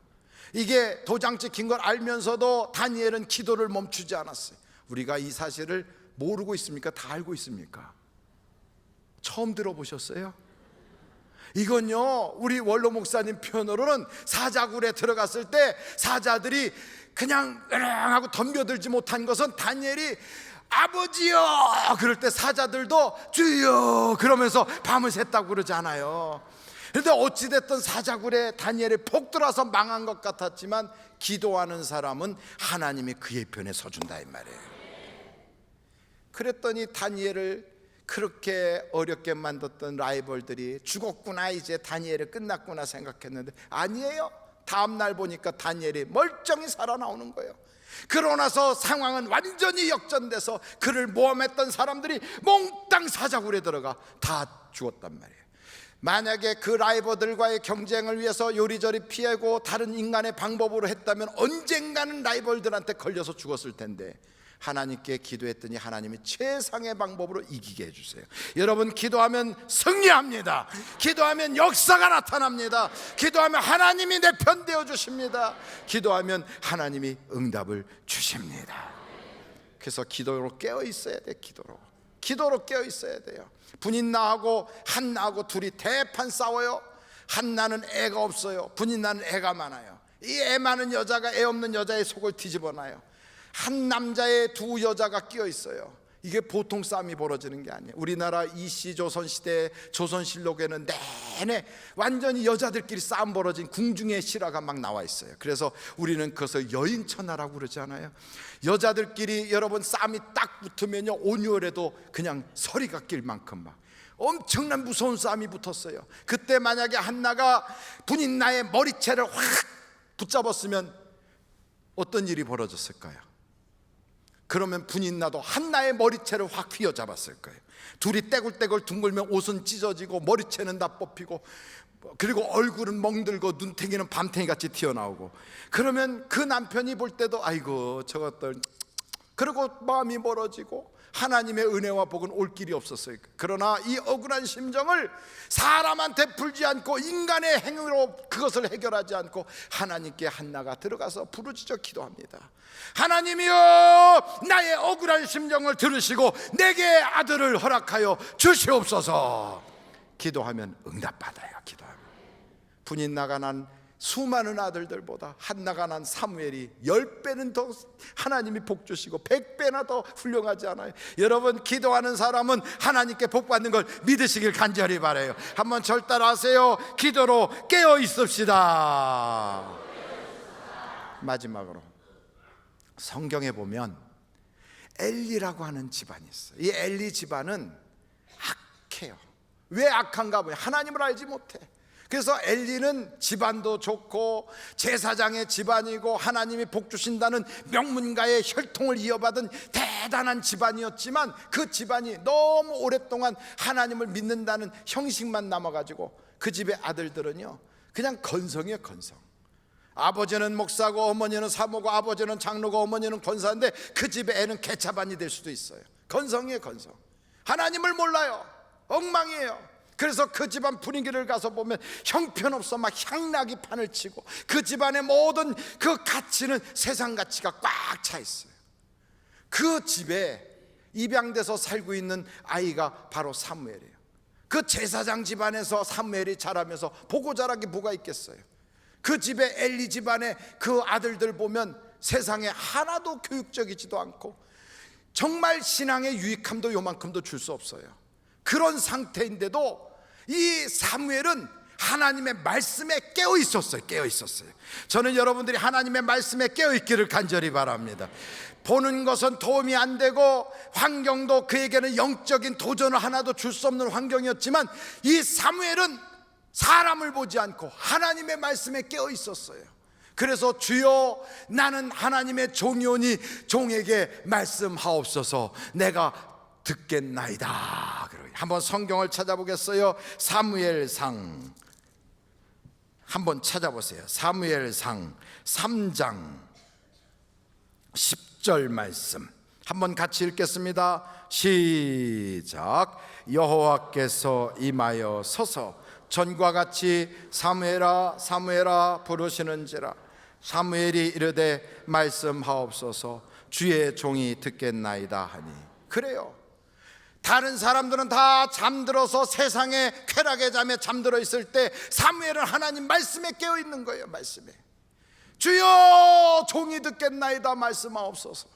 이게 도장 찍힌 걸 알면서도 다니엘은 기도를 멈추지 않았어요. 우리가 이 사실을 모르고 있습니까? 다 알고 있습니까? 처음 들어보셨어요? 이건요, 우리 원로 목사님 표현으로는 사자굴에 들어갔을 때 사자들이 그냥 으렁하고 덤벼들지 못한 것은 다니엘이 아버지요 그럴 때 사자들도 주여 그러면서 밤을 샜다고 그러지 않아요. 그런데 어찌됐든 사자굴에 다니엘이 폭 들어와서 망한 것 같았지만, 기도하는 사람은 하나님이 그의 편에 서준다 이 말이에요. 그랬더니 다니엘을 그렇게 어렵게 만들었던 라이벌들이 죽었구나, 이제 다니엘이 끝났구나 생각했는데 아니에요. 다음날 보니까 다니엘이 멀쩡히 살아나오는 거예요. 그러고 나서 상황은 완전히 역전돼서 그를 모함했던 사람들이 몽땅 사자굴에 들어가 다 죽었단 말이에요. 만약에 그 라이벌들과의 경쟁을 위해서 요리조리 피하고 다른 인간의 방법으로 했다면 언젠가는 라이벌들한테 걸려서 죽었을 텐데, 하나님께 기도했더니 하나님이 최상의 방법으로 이기게 해주세요. 여러분, 기도하면 승리합니다. 기도하면 역사가 나타납니다. 기도하면 하나님이 내 편 되어 주십니다. 기도하면 하나님이 응답을 주십니다. 그래서 기도로 깨어 있어야 돼. 기도로 깨어 있어야 돼요. 분인나하고 한나하고 둘이 대판 싸워요. 한나는 애가 없어요. 분인나는 애가 많아요. 이 애 많은 여자가 애 없는 여자의 속을 뒤집어놔요. 한 남자에 두 여자가 끼어 있어요. 이게 보통 싸움이 벌어지는 게 아니에요. 우리나라 이씨 조선시대 조선실록에는 내내 완전히 여자들끼리 싸움 벌어진 궁중의 실화가 막 나와 있어요. 그래서 우리는 그것을 여인천하라고 그러지 않아요? 여자들끼리 여러분 싸움이 딱 붙으면요, 온유월에도 그냥 서리가 낄 만큼 막 엄청난 무서운 싸움이 붙었어요. 그때 만약에 한나가 분인나의 머리채를 확 붙잡았으면 어떤 일이 벌어졌을까요? 그러면 분인나도 한나의 머리채를 확 휘어잡았을 거예요. 둘이 떼굴떼굴 둥글면 옷은 찢어지고 머리채는 다 뽑히고 그리고 얼굴은 멍들고 눈탱이는 밤탱이 같이 튀어나오고, 그러면 그 남편이 볼 때도 아이고 저것들, 그리고 마음이 멀어지고 하나님의 은혜와 복은 올 길이 없었어요. 그러나 이 억울한 심정을 사람한테 풀지 않고 인간의 행위로 그것을 해결하지 않고 하나님께 한나가 들어가서 부르짖어 기도합니다. 하나님이여, 나의 억울한 심정을 들으시고 내게 아들을 허락하여 주시옵소서. 기도하면 응답받아요. 기도하면. 분이 나가 난 수많은 아들들보다 한나가 난 사무엘이 10배는 더 하나님이 복 주시고 100배나 더 훌륭하지 않아요? 여러분, 기도하는 사람은 하나님께 복 받는 걸 믿으시길 간절히 바라요. 한번 절 따라하세요. 기도로 깨어 있읍시다. 마지막으로 성경에 보면 엘리라고 하는 집안이 있어요. 이 엘리 집안은 악해요. 왜 악한가 보면 하나님을 알지 못해. 그래서 엘리는 집안도 좋고 제사장의 집안이고 하나님이 복 주신다는 명문가의 혈통을 이어받은 대단한 집안이었지만, 그 집안이 너무 오랫동안 하나님을 믿는다는 형식만 남아가지고 그 집의 아들들은요 그냥 건성이에요. 건성. 아버지는 목사고 어머니는 사모고 아버지는 장로고 어머니는 권사인데 그 집의 애는 개차반이 될 수도 있어요. 건성이에요. 건성. 하나님을 몰라요. 엉망이에요. 그래서 그 집안 분위기를 가서 보면 형편없어 막 향락이 판을 치고 그 집안의 모든 그 가치는 세상 가치가 꽉 차 있어요. 그 집에 입양돼서 살고 있는 아이가 바로 사무엘이에요. 그 제사장 집안에서 사무엘이 자라면서 보고 자라기 뭐가 있겠어요? 그 집에 엘리 집안의 그 아들들 보면 세상에 하나도 교육적이지도 않고 정말 신앙의 유익함도 요만큼도 줄 수 없어요. 그런 상태인데도 이 사무엘은 하나님의 말씀에 깨어 있었어요. 깨어 있었어요. 저는 여러분들이 하나님의 말씀에 깨어 있기를 간절히 바랍니다. 보는 것은 도움이 안 되고 환경도 그에게는 영적인 도전을 하나도 줄 수 없는 환경이었지만, 이 사무엘은 사람을 보지 않고 하나님의 말씀에 깨어 있었어요. 그래서 주여, 나는 하나님의 종이오니 종에게 말씀하옵소서. 내가 듣겠나이다. 한번 성경을 찾아보겠어요? 사무엘상 한번 찾아보세요. 사무엘상 3장 10절 말씀 한번 같이 읽겠습니다. 시작. 여호와께서 임하여 서서 전과 같이 사무엘아 사무엘아 부르시는지라. 사무엘이 이르되 말씀하옵소서. 주의 종이 듣겠나이다 하니. 그래요. 다른 사람들은 다 잠들어서 세상의 쾌락의 잠에 잠들어 있을 때 사무엘은 하나님 말씀에 깨어 있는 거예요. 말씀에. 주여, 종이 듣겠나이다 말씀하옵소서.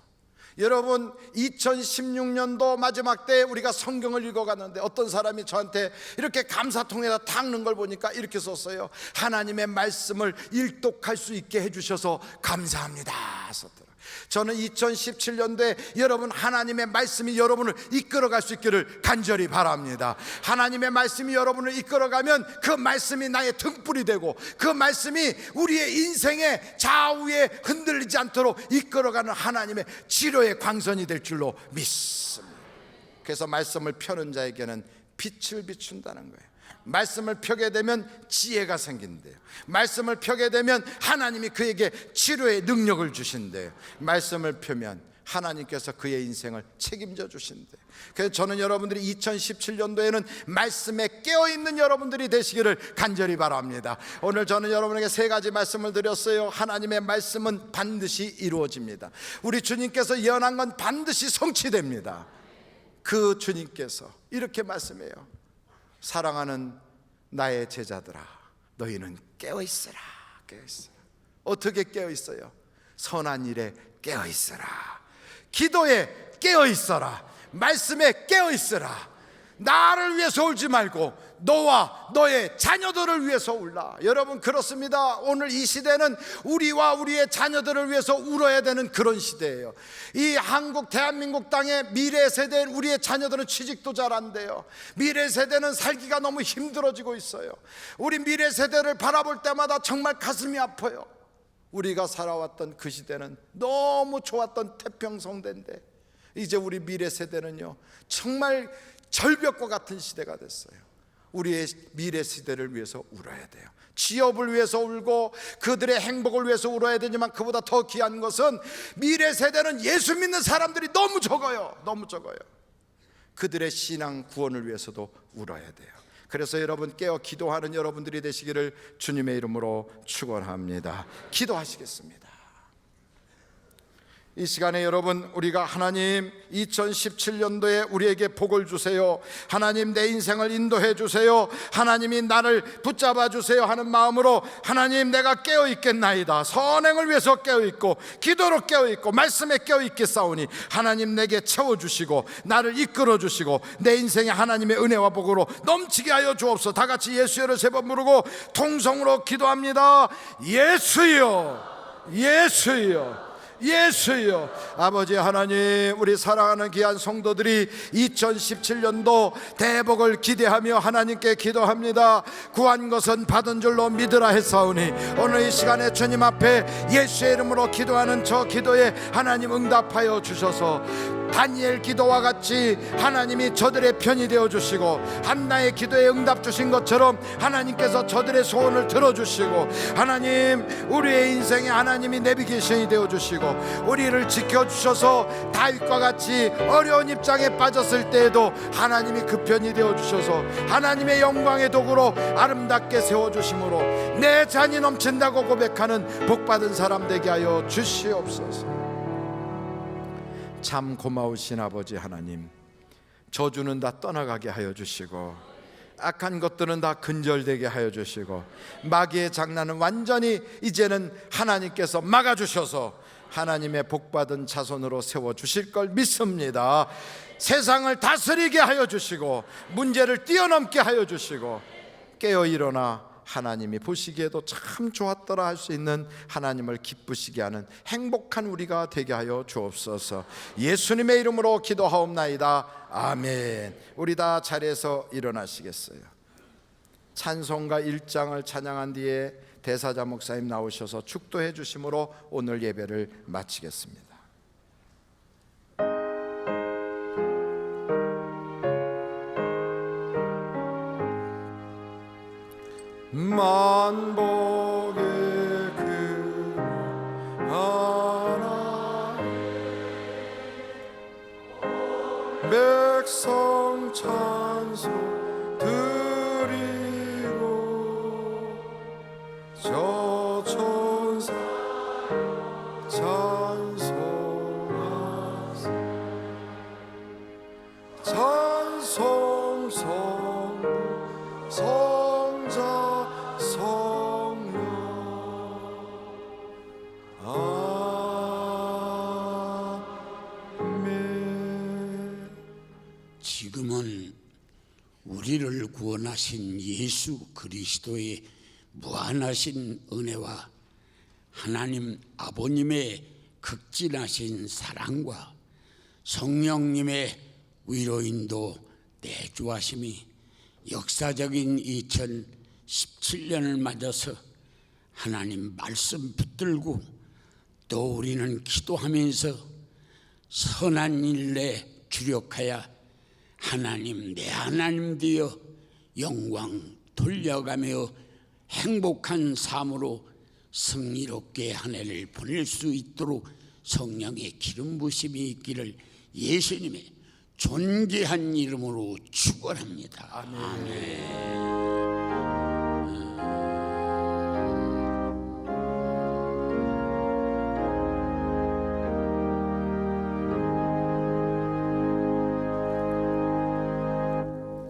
여러분, 2016년도 마지막 때 우리가 성경을 읽어갔는데 어떤 사람이 저한테 이렇게 감사통에다 닦는 걸 보니까 이렇게 썼어요. 하나님의 말씀을 일독할 수 있게 해주셔서 감사합니다 썼더라고요. 저는 2017년도에 여러분 하나님의 말씀이 여러분을 이끌어갈 수 있기를 간절히 바랍니다. 하나님의 말씀이 여러분을 이끌어가면 그 말씀이 나의 등불이 되고 그 말씀이 우리의 인생의 좌우에 흔들리지 않도록 이끌어가는 하나님의 치료의 광선이 될 줄로 믿습니다. 그래서 말씀을 펴는 자에게는 빛을 비춘다는 거예요. 말씀을 펴게 되면 지혜가 생긴대요. 말씀을 펴게 되면 하나님이 그에게 치료의 능력을 주신대요. 말씀을 펴면 하나님께서 그의 인생을 책임져 주신대요. 그래서 저는 여러분들이 2017년도에는 말씀에 깨어있는 여러분들이 되시기를 간절히 바랍니다. 오늘 저는 여러분에게 3가지 말씀을 드렸어요. 하나님의 말씀은 반드시 이루어집니다. 우리 주님께서 예언한 건 반드시 성취됩니다. 그 주님께서 이렇게 말씀해요. 사랑하는 나의 제자들아, 너희는 깨어있으라. 깨어있으라. 어떻게 깨어있어요? 선한 일에 깨어있으라. 기도에 깨어있어라. 말씀에 깨어있으라. 나를 위해서 울지 말고 너와 너의 자녀들을 위해서 울라. 여러분, 그렇습니다. 오늘 이 시대는 우리와 우리의 자녀들을 위해서 울어야 되는 그런 시대예요. 이 한국 대한민국 땅의 미래 세대인 우리의 자녀들은 취직도 잘 안 돼요. 미래 세대는 살기가 너무 힘들어지고 있어요. 우리 미래 세대를 바라볼 때마다 정말 가슴이 아파요. 우리가 살아왔던 그 시대는 너무 좋았던 태평성대인데 이제 우리 미래 세대는요 정말 절벽과 같은 시대가 됐어요. 우리의 미래 세대를 위해서 울어야 돼요. 취업을 위해서 울고 그들의 행복을 위해서 울어야 되지만 그보다 더 귀한 것은 미래 세대는 예수 믿는 사람들이 너무 적어요. 너무 적어요. 그들의 신앙 구원을 위해서도 울어야 돼요. 그래서 여러분 깨어 기도하는 여러분들이 되시기를 주님의 이름으로 축원합니다. 기도하시겠습니다. 이 시간에 여러분, 우리가 하나님 2017년도에 우리에게 복을 주세요, 하나님 내 인생을 인도해 주세요, 하나님이 나를 붙잡아 주세요 하는 마음으로 하나님 내가 깨어 있겠나이다, 선행을 위해서 깨어 있고 기도로 깨어 있고 말씀에 깨어 있겠사오니 하나님 내게 채워주시고 나를 이끌어 주시고 내 인생에 하나님의 은혜와 복으로 넘치게 하여 주옵소서. 다 같이 예수여를 세 번 부르고 통성으로 기도합니다. 예수여, 예수여, 예수여. 아버지 하나님, 우리 사랑하는 귀한 성도들이 2017년도 대복을 기대하며 하나님께 기도합니다. 구한 것은 받은 줄로 믿으라 했사오니 오늘 이 시간에 주님 앞에 예수의 이름으로 기도하는 저 기도에 하나님 응답하여 주셔서 다니엘 기도와 같이 하나님이 저들의 편이 되어 주시고 한나의 기도에 응답 주신 것처럼 하나님께서 저들의 소원을 들어주시고 하나님 우리의 인생에 하나님이 내비게이션이 되어 주시고 우리를 지켜주셔서 다윗과 같이 어려운 입장에 빠졌을 때에도 하나님이 그 편이 되어 주셔서 하나님의 영광의 도구로 아름답게 세워주심으로 내 잔이 넘친다고 고백하는 복받은 사람 되게 하여 주시옵소서. 참 고마우신 아버지 하나님, 저주는 다 떠나가게 하여 주시고 악한 것들은 다 근절되게 하여 주시고 마귀의 장난은 완전히 이제는 하나님께서 막아주셔서 하나님의 복받은 자손으로 세워주실 걸 믿습니다. 세상을 다스리게 하여 주시고 문제를 뛰어넘게 하여 주시고 깨어 일어나 하나님이 보시기에도 참 좋았더라 할 수 있는 하나님을 기쁘시게 하는 행복한 우리가 되게 하여 주옵소서. 예수님의 이름으로 기도하옵나이다. 아멘. 우리 다 자리에서 일어나시겠어요. 찬송가 1장을 찬양한 뒤에 대사자 목사님 나오셔서 축도해 주심으로 오늘 예배를 마치겠습니다. 만복의 그 하나님 백성 찬송 드리고 저 천사 찬송하세 찬송 성부 성자 성령 아멘. 지금은 우리를 구원하신 예수 그리스도의 무한하신 은혜와 하나님 아버님의 극진하신 사랑과 성령님의 위로인도 내주하심이 역사적인 2017년을 맞아서 하나님 말씀 붙들고 또 우리는 기도하면서 선한 일에 주력하여 하나님 내 하나님 되어 영광 돌려가며 행복한 삶으로 승리롭게 한 해를 보낼 수 있도록 성령의 기름 부심이 있기를 예수님의 존귀한 이름으로 축원합니다. 아멘.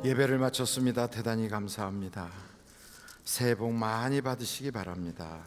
예배를 마쳤습니다. 대단히 감사합니다. 새해 복 많이 받으시기 바랍니다.